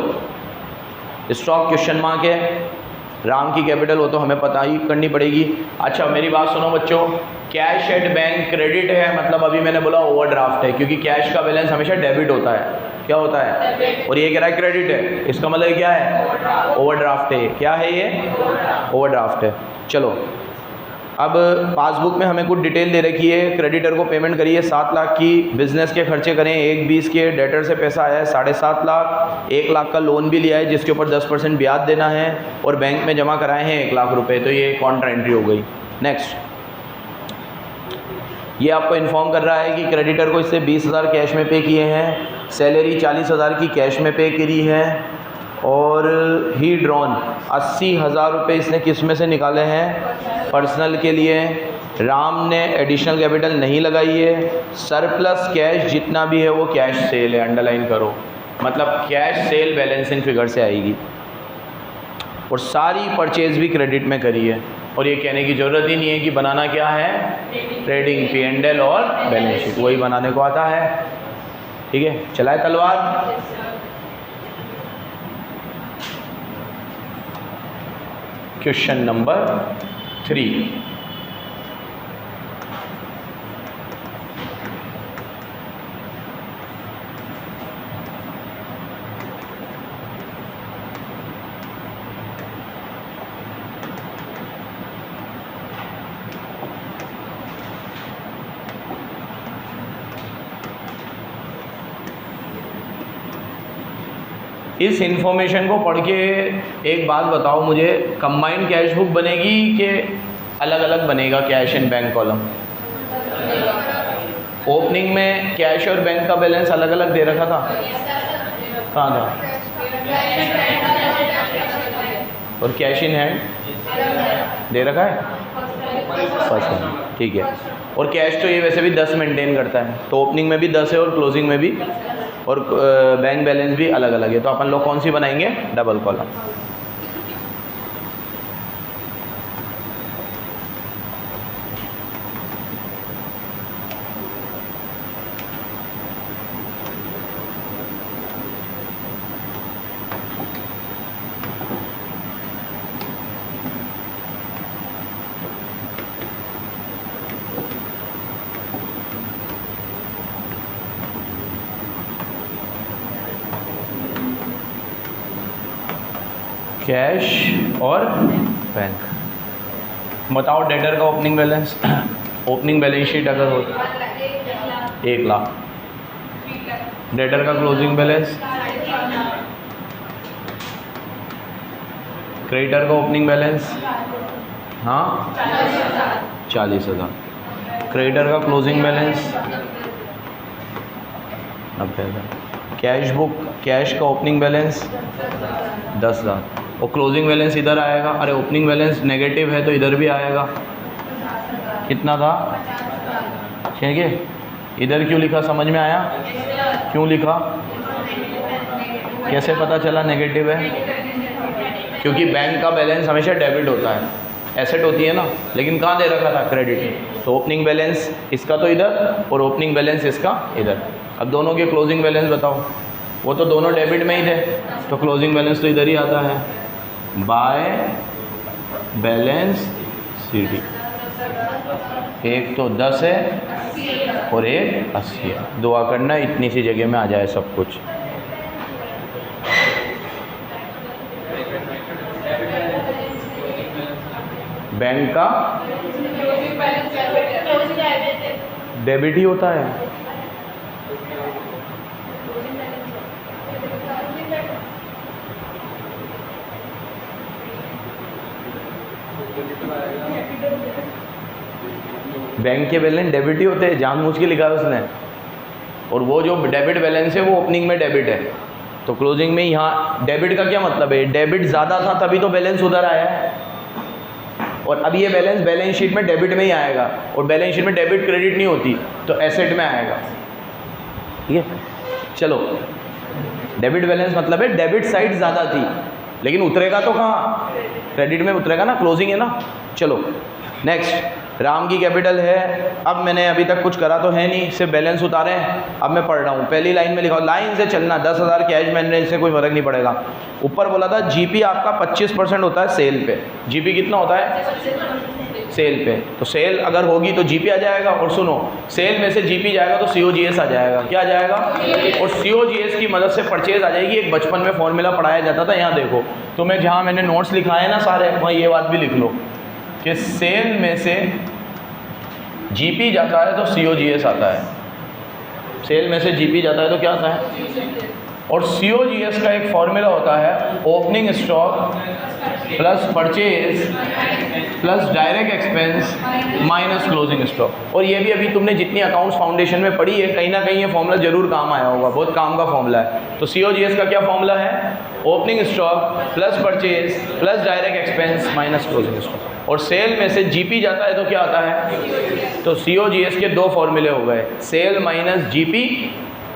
स्टॉक क्वेश्चन मार्क है, राम की कैपिटल वो तो हमें पता ही करनी पड़ेगी। अच्छा मेरी बात सुनो बच्चों, कैश एट बैंक क्रेडिट है, मतलब अभी मैंने बोला ओवरड्राफ्ट है, क्योंकि कैश का बैलेंस हमेशा डेबिट होता है। क्या होता है? और ये कह रहा है क्रेडिट है, इसका मतलब क्या है? ओवरड्राफ्ट है। क्या है ये? ओवरड्राफ्ट है। चलो अब पासबुक में हमें कुछ डिटेल दे रखी है। क्रेडिटर को पेमेंट करिए 7 लाख की, बिजनेस के खर्चे करें 1,20 के, डेटर से पैसा आया है 7.5 लाख, 1 लाख का लोन भी लिया है जिसके ऊपर 10% ब्याज देना है और बैंक में जमा कराए हैं 1 लाख रुपए, तो ये कॉन्ट्रा एंट्री हो गई। नेक्स्ट, ये आपको इन्फॉर्म कर रहा है कि क्रेडिटर को इससे 20,000 कैश में पे किए हैं, सैलरी 40,000 की कैश में पे करी है और ही ड्रॉन 80,000 रुपये इसने किस में से निकाले हैं? पर्सनल के लिए। राम ने एडिशनल कैपिटल नहीं लगाई है। सरप्लस कैश जितना भी है वो कैश सेल है, अंडरलाइन करो, मतलब कैश सेल बैलेंसिंग फिगर से आएगी। और सारी परचेज भी क्रेडिट में करी है, और ये कहने की ज़रूरत ही नहीं है कि बनाना क्या है? ट्रेडिंग, P&L और बैलेंस शीट, वही बनाने को आता है, ठीक है। चलाए तलवार। क्वेश्चन नंबर 3, इस इंफॉर्मेशन को पढ़ के एक बात बताओ मुझे, कंबाइंड कैश बुक बनेगी कि अलग अलग बनेगा cash and bank column? Opening में कैश और बैंक का बैलेंस अलग अलग दे रखा था, कहाँ था? और कैश इन हैंड दे रखा है फर्स्ट हैंड, ठीक है। और कैश तो ये वैसे भी 10 मेंटेन करता है, तो ओपनिंग में भी 10 है और क्लोजिंग में भी, और बैंक बैलेंस भी अलग अलग है। तो अपन लोग कौन सी बनाएंगे? Double column. कैश और बैंक। बताओ डेटर का opening balance, opening balance sheet अगर हो 1 लाख, डेटर का क्लोजिंग बैलेंस, क्रेडिटर का ओपनिंग बैलेंस, हाँ 40,000, क्रेडिटर का closing balance 90,000, cash book, cash का ओपनिंग बैलेंस 10,000 और क्लोजिंग बैलेंस इधर आएगा। अरे ओपनिंग बैलेंस नेगेटिव है तो इधर भी आएगा, कितना था? ठीक है, इधर क्यों लिखा समझ में आया? क्यों लिखा? कैसे पता चला नेगेटिव है? क्योंकि बैंक का बैलेंस हमेशा डेबिट होता है, एसेट होती है ना, लेकिन कहाँ दे रखा था? क्रेडिट। तो ओपनिंग बैलेंस इसका तो इधर और ओपनिंग बैलेंस इसका इधर। अब दोनों के क्लोजिंग बैलेंस बताओ। वो तो दोनों डेबिट में ही थे, तो क्लोजिंग बैलेंस तो इधर ही आता है, बाय बैलेंस CD। एक तो 10 है और एक 80 है। दुआ करना इतनी सी जगह में आ जाए सब कुछ। बैंक का डेबिट ही होता है। बैंक के बैलेंस डेबिट ही होते हैं, जानबूझ के लिखा है उसने। और वो जो डेबिट बैलेंस है वो ओपनिंग में डेबिट है, तो क्लोजिंग में यहाँ डेबिट का क्या मतलब है, डेबिट ज़्यादा था तभी तो बैलेंस उधर आया है। और अब ये बैलेंस शीट में डेबिट में ही आएगा, और बैलेंस शीट में डेबिट क्रेडिट नहीं होती, तो एसेट में आएगा। ठीक है, चलो डेबिट बैलेंस मतलब है डेबिट साइड ज़्यादा थी, लेकिन उतरेगा तो कहाँ, क्रेडिट में उतरेगा ना, क्लोजिंग है ना। चलो नेक्स्ट, राम की कैपिटल है। अब मैंने अभी तक कुछ करा तो है नहीं, सिर्फ बैलेंस उतारे हैं। अब मैं पढ़ रहा हूँ, पहली लाइन में लिखा, लाइन से चलना, 10,000 कैश मैंने से कोई फर्क नहीं पड़ेगा। ऊपर बोला था जीपी आपका 25% होता है सेल पे। जीपी कितना होता है सेल पे, तो सेल अगर होगी तो जीपी आ जाएगा। और सुनो, सेल में से जीपी जाएगा तो सीओजीएस आ जाएगा। क्या आ जाएगा, और सीओजीएस की मदद से परचेज आ जाएगी। एक बचपन में फॉर्मूला पढ़ाया जाता था, यहाँ देखो, तो मैं जहाँ मैंने नोट्स लिखाए ना सारे, वहाँ ये बात भी लिख लो कि सेल में से जीपी जाता है तो सीओजीएस आता है। सेल में से जीपी जाता है तो क्या आता है, और सीओजीएस का एक फॉर्मूला होता है opening stock plus purchase plus direct expense minus closing stock. और ये भी अभी तुमने जितनी अकाउंट्स फाउंडेशन में पढ़ी है, कहीं ना कहीं ये फॉर्मूला जरूर काम आया होगा, बहुत काम का फॉर्मूला है। तो सीओजीएस का क्या फॉर्मूला है, opening stock plus purchase plus direct expense minus closing stock. और सेल में से जीपी जाता है तो क्या आता है, तो सीओजीएस के दो फॉर्मूले हो गए, सेल माइनस जीपी,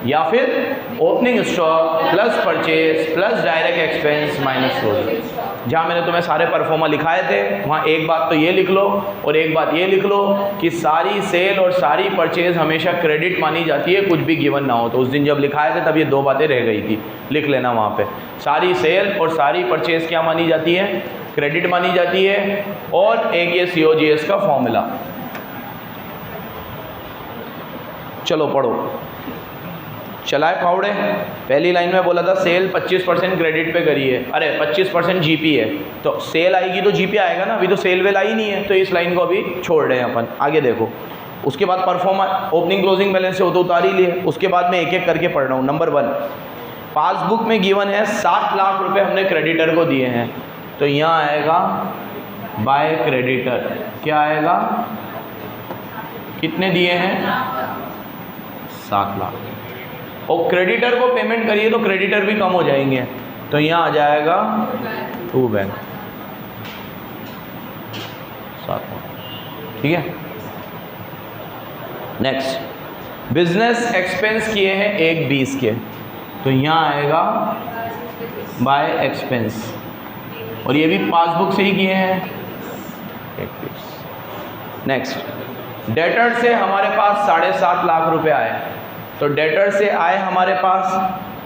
या फिर opening stock plus purchase plus direct expense minus closing. जहाँ मैंने तुम्हें सारे परफॉर्मा लिखाए थे, वहाँ एक बात तो ये लिख लो और एक बात ये लिख लो कि सारी सेल और सारी परचेज हमेशा क्रेडिट मानी जाती है, कुछ भी गिवन ना हो। तो उस दिन जब लिखाए थे तब ये दो बातें रह गई थी, लिख लेना वहाँ पे। सारी सेल और सारी परचेज क्या मानी जाती है, क्रेडिट मानी जाती है। और एक ये सीओजीएस का फॉर्मूला। चलो पढ़ो, चलाए फावड़े। पहली लाइन में बोला था सेल 25% क्रेडिट पे करी है, अरे 25% जीपी है, तो सेल आएगी तो जीपी आएगा ना, अभी तो सेल वेल आई नहीं है, तो इस लाइन को अभी छोड़ रहे हैं अपन। आगे देखो, उसके बाद परफॉर्मेंस ओपनिंग क्लोजिंग बैलेंस से वो तो उतार ही लिए, उसके बाद मैं एक एक करके पढ़ रहा हूँ। नंबर 1, पासबुक में गिवन है 7 लाख रुपए हमने क्रेडिटर को दिए हैं, तो यहाँ आएगा बाय क्रेडिटर। क्या आएगा, कितने दिए हैं, 7 लाख। और क्रेडिटर को पेमेंट करिए तो क्रेडिटर भी कम हो जाएंगे, तो यहाँ आ जाएगा टू बैंक 7 लाख। ठीक है, नेक्स्ट, बिजनेस एक्सपेंस किए हैं 1,20 के, तो यहाँ आएगा बाय एक्सपेंस, और ये भी पासबुक से ही किए हैं 1,20। नेक्स्ट, डेटर से हमारे पास 7.5 लाख रुपए आए, तो डेटर से आए हमारे पास,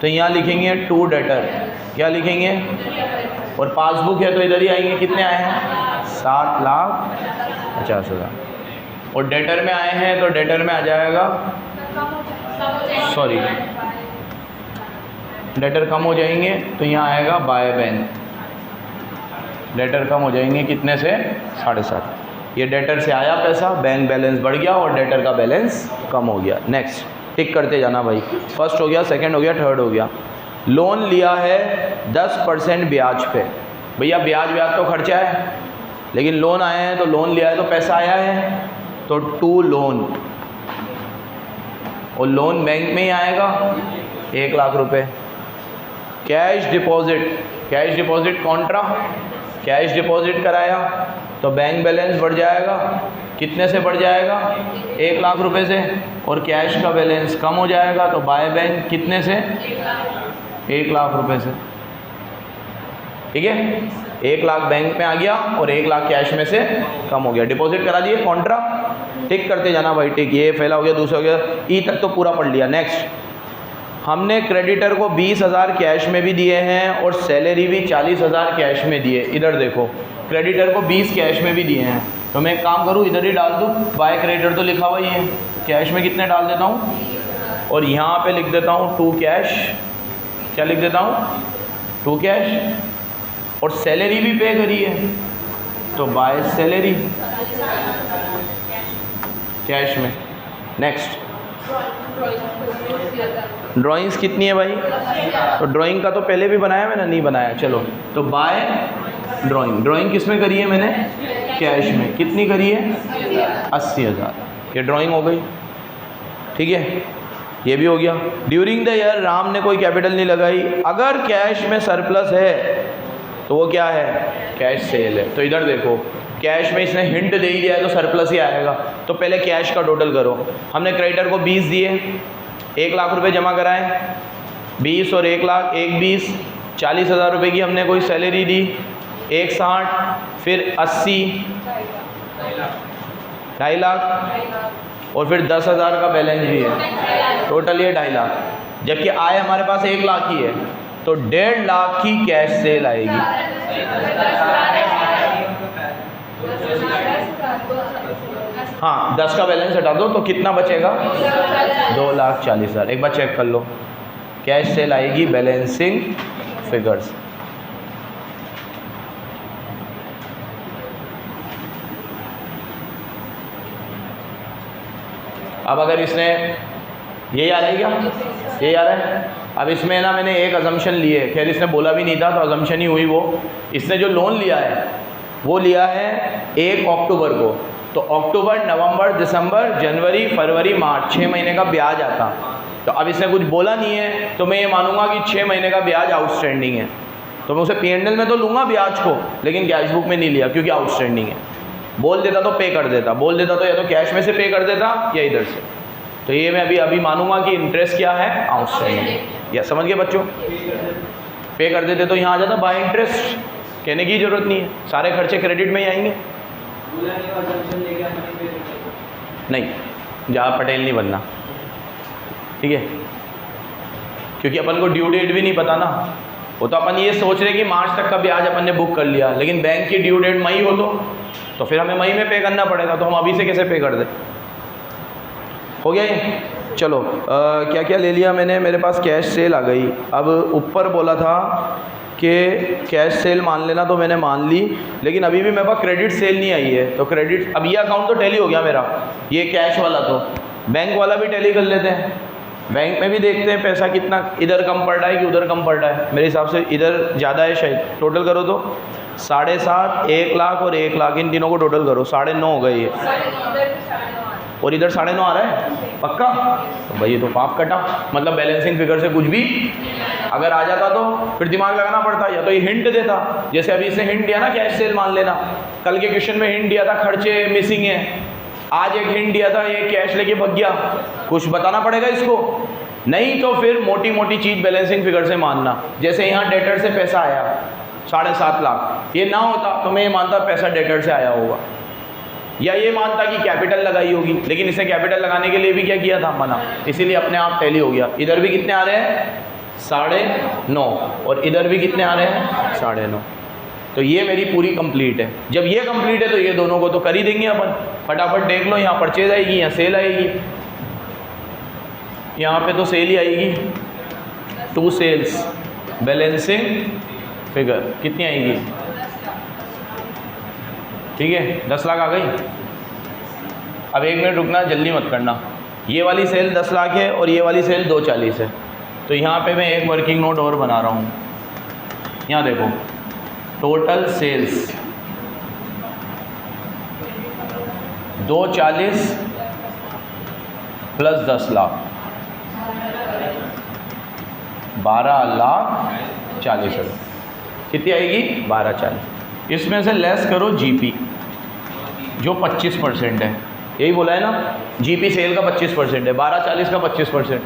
तो यहाँ लिखेंगे टू डेटर। क्या लिखेंगे, और पासबुक है तो इधर ही आएंगे, कितने आए हैं 7,50,000। और डेटर में आए हैं तो डेटर में आ जाएगा, सॉरी डेटर कम हो जाएंगे, तो यहाँ आएगा बाय बैंक। डेटर कम हो जाएंगे कितने से, 7.5। ये डेटर से आया पैसा, बैंक बैलेंस बढ़ गया और डेटर का बैलेंस कम हो गया। नेक्स्ट, टिक करते जाना भाई, फर्स्ट हो गया, सेकंड हो गया, थर्ड हो गया। लोन लिया है 10% ब्याज पे, भैया ब्याज तो खर्चा है, लेकिन लोन आए हैं तो लोन लिया है तो पैसा आया है, तो टू लोन, और लोन बैंक में ही आएगा 1 लाख रुपए। Cash deposit Contra, cash deposit कराया तो बैंक बैलेंस बढ़ जाएगा, कितने से बढ़ जाएगा, 1 लाख रुपए से, और कैश का बैलेंस कम हो जाएगा, तो बाय बैंक कितने से, 1 लाख रुपए से। ठीक है, 1 लाख बैंक में आ गया और 1 लाख कैश में से कम हो गया। डिपॉजिट करा दिए, कॉन्ट्रा, टिक करते जाना भाई, टिक। ये पहला हो गया, दूसरा हो गया, ई तक तो पूरा पढ़ लिया। नेक्स्ट, हमने क्रेडिटर को 20,000 कैश में भी दिए हैं और सैलरी भी 40,000 कैश में दिए। इधर देखो, क्रेडिटर को 20 कैश में भी दिए हैं, तो मैं एक काम करूँ, इधर ही डाल दूँ, बाय क्रेडिटर तो लिखा हुआ ही है, कैश में कितने डाल देता हूँ और यहाँ पे लिख देता हूँ 2 कैश। क्या लिख देता हूँ? 2 कैश। और सैलरी भी पे करी है तो बाय सैलरी कैश में। नेक्स्ट, ड्राइंग्स कितनी है भाई? तो ड्राइंग का तो पहले भी बनाया मैंने, नहीं बनाया, चलो तो बाय ड्राइंग। ड्राइंग किस में करी है मैंने? कैश में। कितनी करी है? 80,000। ये ड्राइंग हो गई, ठीक है, ये भी हो गया। ड्यूरिंग द ईयर राम ने कोई कैपिटल नहीं लगाई। अगर कैश में सरप्लस है तो वो क्या है? कैश सेल है। तो इधर देखो, कैश में इसने हिंट दे ही दिया है तो सरप्लस ही आएगा। तो पहले कैश का टोटल करो। हमने क्रेडिटर को 20 दिए, 1 लाख रुपए जमा कराए, 20 और 1 लाख, 1 20, 40,000 रुपये की हमने कोई सैलरी दी, 160, फिर 80, 2.5 लाख और फिर 10,000 का बैलेंस भी है, टोटल ये 2.5 लाख। जबकि आय हमारे पास 1 लाख ही है, तो 1.5 लाख की कैश सेल आएगी। हाँ, 10 का बैलेंस हटा दो तो कितना बचेगा? 2,40,000। एक बार चेक कर लो, कैश सेल आएगी बैलेंसिंग फिगर्स। अब अगर इसने यही आ रहा है क्या? यही आ रहा है। अब इसमें ना मैंने एक अजम्पशन ली है, खैर इसने बोला भी नहीं था तो अजम्पशन ही हुई। वो इसने जो लोन लिया है वो लिया है 1 अक्टूबर को, तो अक्टूबर, नवंबर, दिसंबर, जनवरी, फरवरी, मार्च, 6 महीने का ब्याज आता। तो अब इसने कुछ बोला नहीं है तो मैं ये मानूंगा कि 6 महीने का ब्याज आउटस्टैंडिंग है, तो मैं उसे P&L में तो लूँगा ब्याज को, लेकिन कैश बुक में नहीं लिया क्योंकि आउटस्टैंडिंग है। बोल देता तो पे कर देता, बोल देता तो या तो कैश में से पे कर देता या इधर से। तो ये मैं अभी मानूंगा कि इंटरेस्ट क्या है? आउटस्टैंडिंग। या समझ गए बच्चों? पे कर देते तो यहाँ आ जाता बाय इंटरेस्ट, कहने की ज़रूरत नहीं है, सारे खर्चे क्रेडिट में ही आएंगे। नहीं, जहाँ पटेल नहीं बनना, ठीक है, क्योंकि अपन को ड्यू डेट भी नहीं पता ना। वो तो अपन ये सोच रहे कि मार्च तक का ब्याज अपन ने बुक कर लिया, लेकिन बैंक की ड्यू डेट मई हो तो फिर हमें मई में पे करना पड़ेगा, तो हम अभी से कैसे पे कर दें? हो गया ये? चलो क्या क्या ले लिया मैंने? मेरे पास कैश सेल आ गई। अब ऊपर बोला था कि कैश सेल मान लेना, तो मैंने मान ली, लेकिन अभी भी मेरे पास क्रेडिट सेल नहीं आई है। तो क्रेडिट, अब ये अकाउंट तो टैली हो गया मेरा, ये कैश वाला, तो बैंक वाला भी टैली कर लेते हैं। बैंक में भी देखते हैं पैसा कितना इधर कम पड़ रहा है कि उधर कम पड़ रहा है। मेरे हिसाब से इधर ज़्यादा है शायद। टोटल करो तो 7.5, 1 लाख और 1 लाख, इन तीनों को टोटल करो, 9.5 हो गए ये, और इधर 9.5 आ रहा है पक्का। तो भाई ये तो पाप कटा, मतलब बैलेंसिंग फिगर से कुछ भी अगर आ जाता तो फिर दिमाग लगाना पड़ता, या तो ये हिंट देता, जैसे अभी इसने हिंट दिया ना कैश सेल मान लेना। कल के क्वेश्चन में हिंट दिया था खर्चे मिसिंग है, आज एक हिंट दिया था ये कैश लेके भग गया, कुछ बताना पड़ेगा इसको। नहीं तो फिर मोटी मोटी चीज़ बैलेंसिंग फिगर से मानना, जैसे यहाँ डेटर से पैसा आया 7.5 लाख, ये ना होता तो मैं ये मानता पैसा डेटर से आया होगा, या ये मानता कि कैपिटल लगाई होगी, लेकिन इसे कैपिटल लगाने के लिए भी क्या किया था? मना, इसीलिए अपने आप टैली हो गया। इधर भी कितने आ रहे हैं? 9.5, और इधर भी कितने आ रहे हैं? 9.5। तो ये मेरी पूरी कंप्लीट है। जब ये कंप्लीट है तो ये दोनों को तो कर ही देंगे अपन। फटाफट देख लो, यहाँ परचेज आएगी, यहाँ सेल आएगी, यहाँ पे तो सेल ही आएगी, 2 सेल्स, बैलेंसिंग फिगर कितनी आएगी? ठीक है, 10 लाख आ गई। अब 1 मिनट रुकना, जल्दी मत करना। ये वाली सेल 10 लाख है और ये वाली सेल 240 है। तो यहाँ पे मैं एक वर्किंग नोट और बना रहा हूँ। यहाँ देखो, टोटल सेल्स 240 प्लस 10 लाख, 12,40,000 कितनी आएगी? 12,40,000। इसमें से लेस करो जीपी जो 25% है, यही बोला है ना, जीपी सेल का 25% है, 12,40,000 का 25%।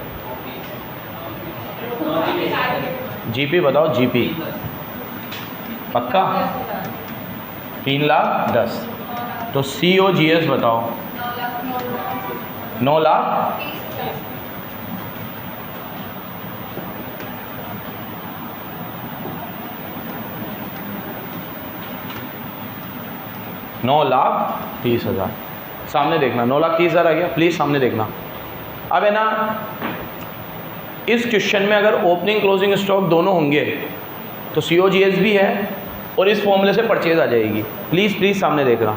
जीपी बताओ, जीपी पक्का? 3,10,000। तो COGS बताओ, 9 लाख। 9,30,000। सामने देखना, 9,30,000 आ गया, प्लीज़ सामने देखना। अब है ना, इस क्वेश्चन में अगर ओपनिंग क्लोजिंग स्टॉक दोनों होंगे तो COGS भी है और इस फॉर्मूले से परचेज आ जाएगी। प्लीज़ सामने देखना।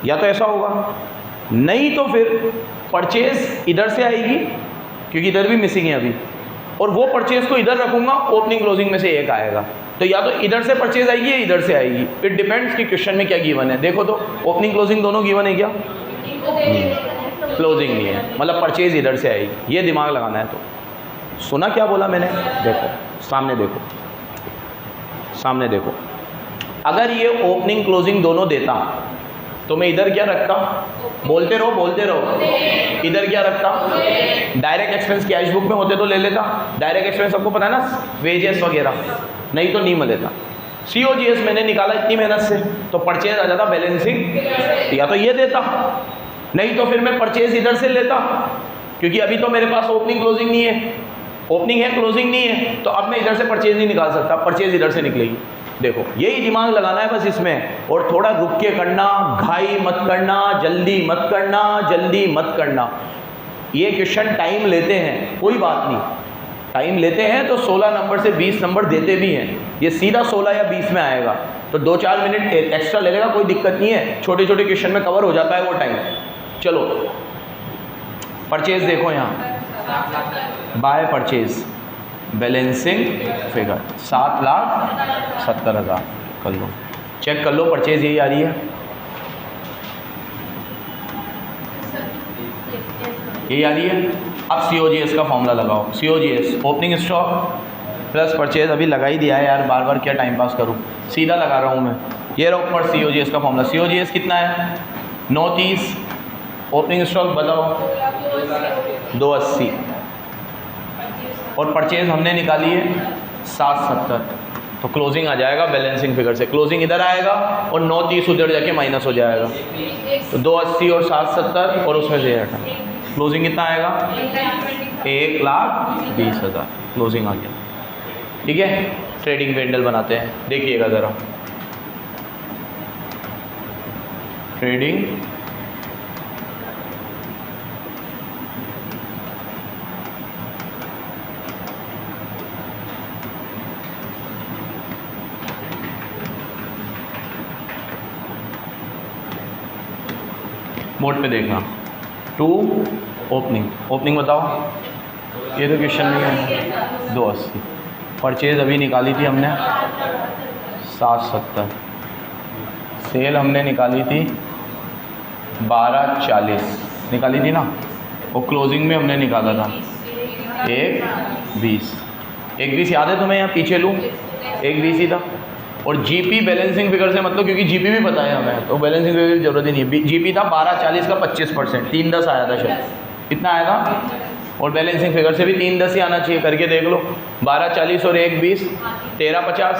या तो ऐसा होगा, नहीं तो फिर परचेज इधर से आएगी क्योंकि इधर भी मिसिंग है अभी, और वो परचेज को इधर रखूँगा, ओपनिंग क्लोजिंग में से एक आएगा। तो या तो इधर से परचेज आएगी या इधर से आएगी, इट डिपेंड्स कि क्वेश्चन में क्या गिवन है। देखो तो ओपनिंग क्लोजिंग दोनों गिवन है क्या? क्लोजिंग नहीं है, मतलब परचेज इधर से आएगी। ये दिमाग लगाना है। तो सुना क्या बोला मैंने? देखो सामने, देखो सामने देखो। अगर ये ओपनिंग क्लोजिंग दोनों देता तो मैं इधर क्या रखता? बोलते रहो। इधर क्या रखता? डायरेक्ट एक्सपेंस कैश बुक में होते तो ले लेता। डायरेक्ट एक्सपेंस सबको पता है ना, वेजेस वगैरह, नहीं तो नहीं मिलेता। COGS मैंने निकाला इतनी मेहनत से, तो परचेज आ जाता बैलेंसिंग। या तो ये देता, नहीं तो फिर मैं परचेज इधर से लेता, क्योंकि अभी तो मेरे पास ओपनिंग क्लोजिंग नहीं है। ओपनिंग है, क्लोजिंग नहीं है, तो अब मैं इधर से परचेज नहीं निकाल सकता, परचेज इधर से निकलेगी। देखो यही दिमाग लगाना है बस इसमें, और थोड़ा रुक के करना, घाई मत करना, जल्दी मत करना। ये क्वेश्चन टाइम लेते हैं, कोई बात नहीं, टाइम लेते हैं तो 16 नंबर से 20 नंबर देते भी हैं। ये सीधा 16 या 20 में आएगा, तो 2-4 मिनट एक्स्ट्रा ले लेगा, कोई दिक्कत नहीं है। छोटे छोटे क्वेश्चन में कवर हो जाता है वो टाइम। चलो परचेज देखो यहाँ, बाय परचेज बैलेंसिंग फिगर 7,70,000 कर लो, चेक कर लो, परचेज यही आ रही है, यही आ रही है। अब COGS का फॉर्मूला लगाओ। COGS opening stock plus purchase, अभी लगा ही दिया है यार, बार बार क्या टाइम पास करूँ, सीधा लगा रहा हूँ मैं। ये रहा ऊपर COGS का फॉर्मूला। COGS कितना है? 930। ओपनिंग स्टॉक बताओ 280, और परचेज हमने निकाली है 770, तो क्लोजिंग आ जाएगा बैलेंसिंग फिगर से। क्लोजिंग इधर आएगा और 930 उधर जाके माइनस हो जाएगा, तो 280 और 770 और उसमें से हटा, क्लोजिंग कितना आएगा? 1,20,000 क्लोजिंग आ गया। ठीक है, ट्रेडिंग कैंडल बनाते हैं, देखिएगा ज़रा। ट्रेडिंग मोड पे देखना। 2 ओपनिंग बताओ, ये तो क्वेश्चन नहीं है। 280 परचेज अभी निकाली थी हमने 770, सेल हमने निकाली थी 1240 निकाली थी ना, और क्लोजिंग में हमने निकाला था 1,20 याद है तुम्हें? यहाँ पीछे लूँ 1,20 ही था। और GP बैलेंसिंग फिगर से मतलब, क्योंकि GP भी पता है हमें, तो बैलेंसिंग फिगर की जरूरत ही नहीं है। GP था 1240 का 25%, 310 आया था शायद, कितना आया था? और बैलेंसिंग फिगर से भी 310 ही आना चाहिए, करके देख लो। 1240 और 1,20 1350,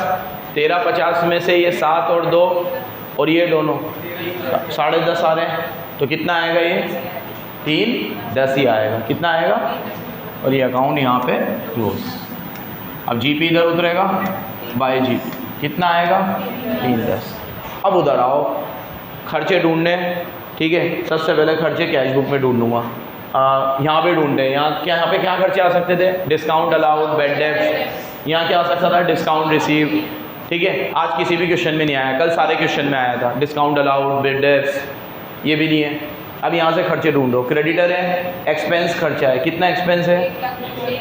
1350 में से ये 7 और 2 और ये दोनों 10.5 आ रहे हैं, तो कितना आएगा? ये 310 ही आएगा। कितना आएगा? और ये अकाउंट यहाँ पे क्लोज। अब GP इधर उतरेगा बाय GP, कितना आएगा? 310। अब उधर आओ खर्चे ढूंढने। ठीक है, सबसे पहले खर्चे कैश बुक में ढूंढ लूँगा। यहाँ पे ढूंढते हैं, यहाँ पे क्या खर्चे आ सकते थे? डिस्काउंट अलाउड, बैड डेब्ट। यहाँ क्या आ सकता था? Discount receive. ठीक है, आज किसी भी क्वेश्चन में नहीं आया, कल सारे क्वेश्चन में आया था। डिस्काउंट अलाउड, बैड डेब्ट्स, ये भी नहीं है। अब यहाँ से खर्चे ढूंढो। क्रेडिटर है, एक्सपेंस खर्चा है, कितना एक्सपेंस है?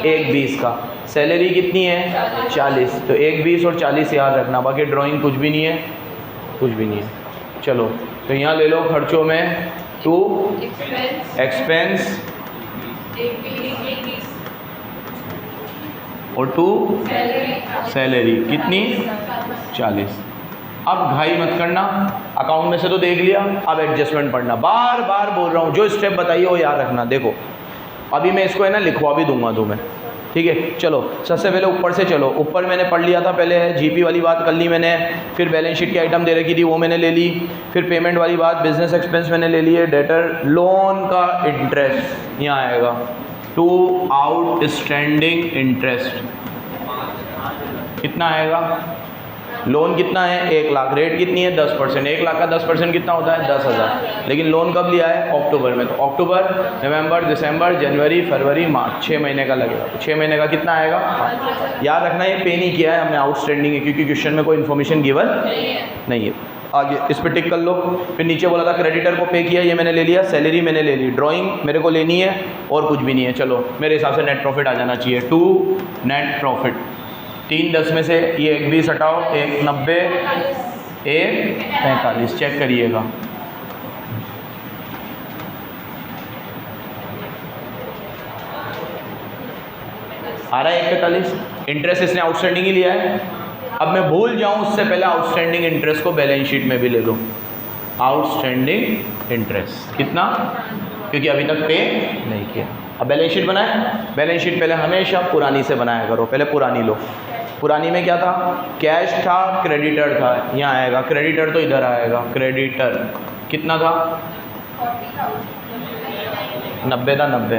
1,20 का। सैलरी कितनी है? 40, तो 1,20 और 40 याद रखना, बाकी ड्राइंग कुछ भी नहीं है, कुछ भी नहीं है। चलो तो यहाँ ले लो खर्चों में 2 एक्सपेंस और 2 सैलरी, कितनी? 40। अब घाई मत करना, अकाउंट में से तो देख लिया, अब एडजस्टमेंट पढ़ना। बार बार बोल रहा हूँ, जो स्टेप बताइए वो याद रखना। देखो अभी मैं इसको है ना लिखवा भी दूंगा तुम्हें। ठीक है, चलो सबसे पहले ऊपर से चलो। ऊपर मैंने पढ़ लिया था, पहले GP वाली बात कर ली मैंने, फिर बैलेंस शीट की आइटम दे रखी थी वो मैंने ले ली, फिर पेमेंट वाली बात, बिजनेस एक्सपेंस मैंने ले लिए, डेटर लोन का इंटरेस्ट यहाँ आएगा, 2 आउटस्टैंडिंग इंटरेस्ट कितना आएगा? लोन कितना है 1 लाख, रेट कितनी है 10%, 1 लाख का 10% कितना होता है 10,000। लेकिन लोन कब लिया है अक्टूबर में, तो अक्टूबर नवंबर दिसंबर जनवरी फरवरी मार्च 6 महीने का लगेगा। तो 6 महीने का कितना आएगा 5। याद रखना ये पे नहीं किया है हमने, आउटस्टैंडिंग है, क्योंकि क्वेश्चन में कोई इन्फॉर्मेशन गिवन नहीं है। आगे इस पर टिक कर लो। फिर नीचे बोला था क्रेडिटर को पे किया, ये मैंने ले लिया, सैलरी मैंने ले ली, ड्राइंग मेरे को लेनी है और कुछ भी नहीं है। चलो मेरे हिसाब से नेट प्रॉफिट आ जाना चाहिए 2 नेट प्रॉफिट। 3 10 में से ये 1 20 हटाओ, 1 90 1 45, चेक करिएगा। आ रहा है 1 45। इंटरेस्ट इसने आउटस्टैंडिंग ही लिया है। अब मैं भूल जाऊं उससे पहले आउटस्टैंडिंग इंटरेस्ट को बैलेंस शीट में भी ले लो। आउटस्टैंडिंग इंटरेस्ट कितना, क्योंकि अभी तक पे नहीं किया। अब बैलेंस शीट बनाए, बैलेंस शीट पहले हमेशा पुरानी से बनाया करो, पहले पुरानी लो। पुरानी में क्या था, कैश था, क्रेडिटर था, यहाँ आएगा क्रेडिटर तो इधर आएगा, क्रेडिटर कितना था 90 था, 90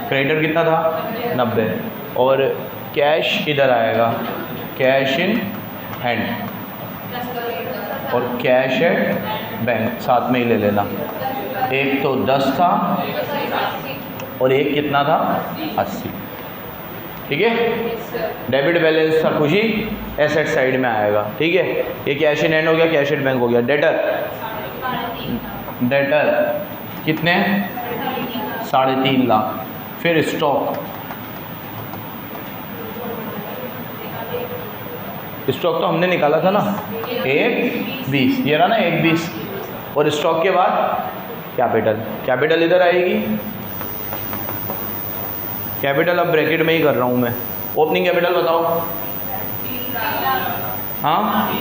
क्रेडिटर कितना था 90, और कैश इधर आएगा, कैश इन हैंड, और कैश एट बैंक साथ में ही ले लेना। एक तो 10 था और एक कितना था 80, ठीक है। डेबिट बैलेंस था खुशी, एसेट साइड में आएगा, ठीक है। ये कैश इन हैंड हो गया, कैश एट बैंक हो गया। डेटर, डेटर कितने 3.5 लाख। फिर स्टॉक, स्टॉक तो हमने निकाला था ना 1 20, ये रहा ना 1 20, और स्टॉक के बाद कैपिटल, कैपिटल इधर आएगी। कैपिटल अब ब्रैकेट में ही कर रहा हूँ मैं। ओपनिंग कैपिटल बताओ, हाँ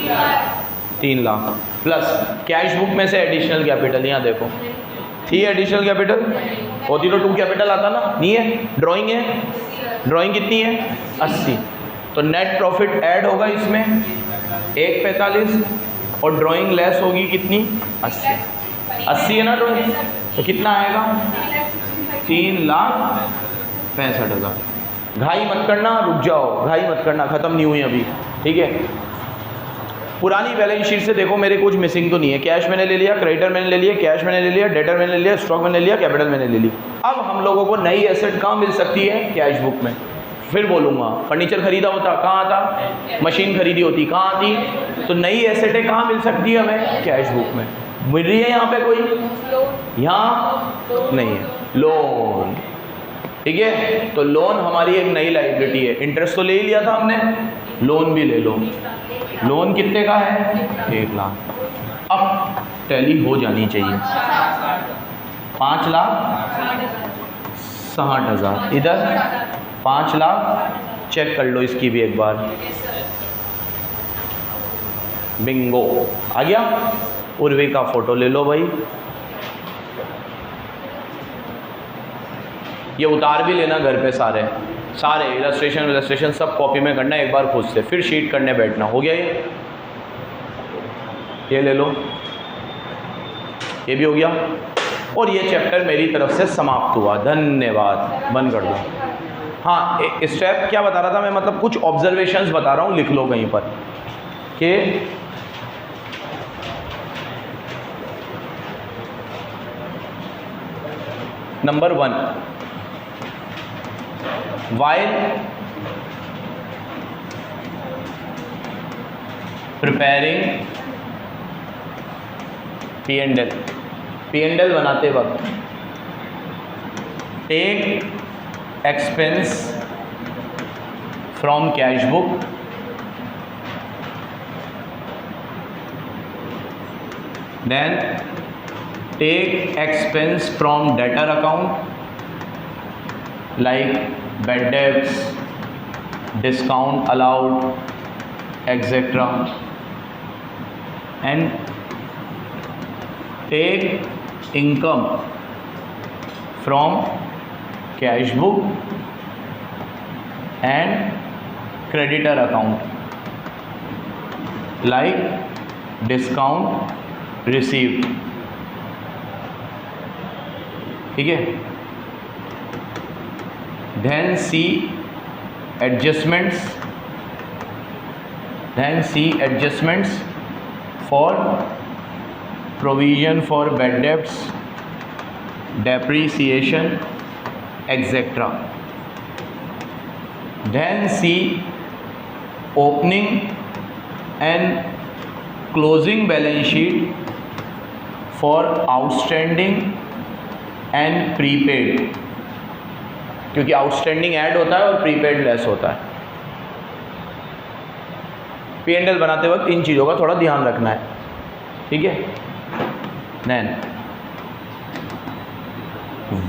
3 लाख, प्लस कैश बुक में से एडिशनल कैपिटल, यहाँ देखो थी एडिशनल कैपिटल, होती तो 2 कैपिटल आता ना, नहीं है। ड्राइंग है, ड्राइंग कितनी है 80, तो नेट प्रॉफिट ऐड होगा इसमें 1 45, और ड्राइंग लेस होगी कितनी 80, 80 है ना ड्राइंग, तो कितना आएगा 3,65,000। घाई मत करना, रुक जाओ, घाई मत करना, ख़त्म नहीं हुई अभी, ठीक है। पुरानी बैलेंस शीट से देखो मेरे कुछ मिसिंग तो नहीं है। कैश मैंने ले लिया, क्रेडिटर मैंने ले लिया, कैश मैंने ले लिया, डेटर मैंने ले लिया, स्टॉक मैंने ले लिया, कैपिटल मैंने ले ली। अब हम लोगों को नई एसेट कहाँ मिल सकती है, कैश बुक में। फिर बोलूँगा फर्नीचर खरीदा होता कहाँ आता, मशीन खरीदी होती कहाँ आती, तो नई एसेटें कहाँ मिल सकती है हमें, कैश बुक में। मिल रही है यहाँ पे कोई, यहाँ नहीं है, लोन, ठीक है। तो लोन हमारी एक नई लाइबिलिटी है। इंटरेस्ट तो ले ही लिया था हमने, लोन भी ले लो। लोन कितने का है 1 लाख। अब टैली हो जानी चाहिए, 5,60,000 इधर, 5 लाख, चेक कर लो इसकी भी एक बार। बिंगो आ गया। उर्वी का फोटो ले लो भाई, ये उतार भी लेना घर पे, सारे सारे इलस्ट्रेशन सब कॉपी में करना एक बार खुद से, फिर शीट करने बैठना। हो गया ये ले लो, ये भी हो गया, और ये चैप्टर मेरी तरफ से समाप्त हुआ। धन्यवाद, बंद कर दो। हाँ, स्टेप क्या बता रहा था मैं, मतलब कुछ ऑब्जर्वेशंस बता रहा हूँ, लिख लो कहीं पर कि नंबर 1, while preparing P&L बनाते वक्त take expense from cash book, then take expense from debtor account like bad debts, discount allowed, etc., and take income from cash book and creditor account like discount received, ठीक है। Then see adjustments Then C, adjustments for provision for bad debts, depreciation, etc. Then C, opening and closing balance sheet for outstanding and prepaid, क्योंकि outstanding add होता है और prepaid less होता है। P&L बनाते वक्त इन चीज़ों का थोड़ा ध्यान रखना है, ठीक है। Then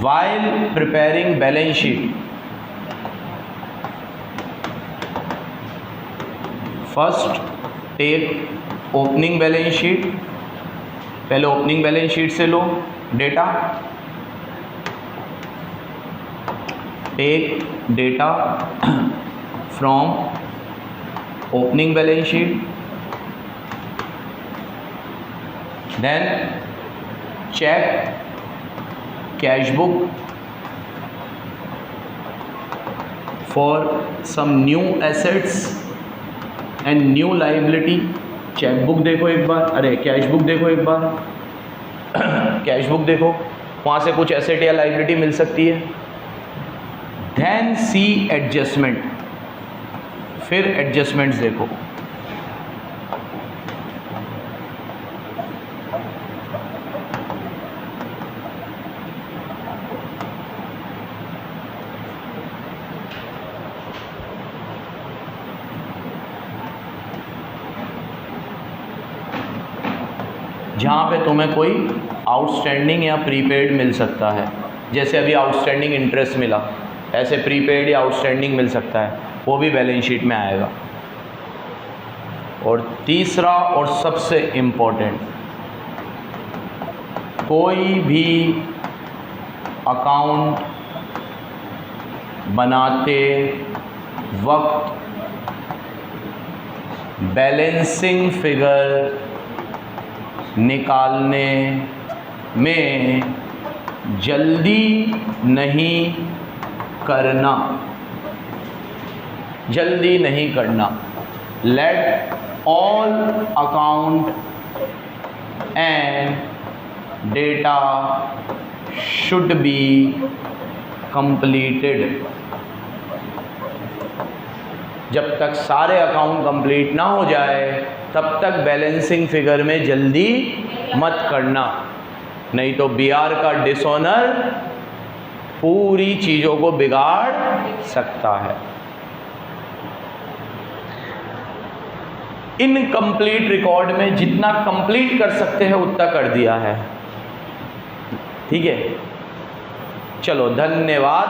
while preparing balance sheet, first take opening balance sheet, पहले ओपनिंग बैलेंस शीट से लो data, take data from opening balance sheet, then check cash book for some new assets and new liability. Check book देखो एक बार, अरे cash book देखो एक बार, cash book देखो, वहाँ से कुछ एसेट या लाइबिलिटी मिल सकती है। देन सी एडजस्टमेंट, फिर एडजस्टमेंट्स देखो। जहाँ पे तुम्हें कोई आउटस्टैंडिंग या प्रीपेड मिल सकता है, जैसे अभी आउटस्टैंडिंग इंटरेस्ट मिला, ऐसे प्रीपेड या आउटस्टैंडिंग मिल सकता है, वो भी बैलेंस शीट में आएगा। और तीसरा और सबसे इम्पोर्टेंट, कोई भी अकाउंट बनाते वक्त बैलेंसिंग फिगर निकालने में जल्दी नहीं करना, जल्दी नहीं करना। Let all account and data should be completed. जब तक सारे अकाउंट कंप्लीट ना हो जाए तब तक बैलेंसिंग फिगर में जल्दी मत करना, नहीं तो बीआर का डिसऑनर पूरी चीज़ों को बिगाड़ सकता है। इनकम्प्लीट रिकॉर्ड में जितना कंप्लीट कर सकते हैं उतना कर दिया है, ठीक है। चलो धन्यवाद।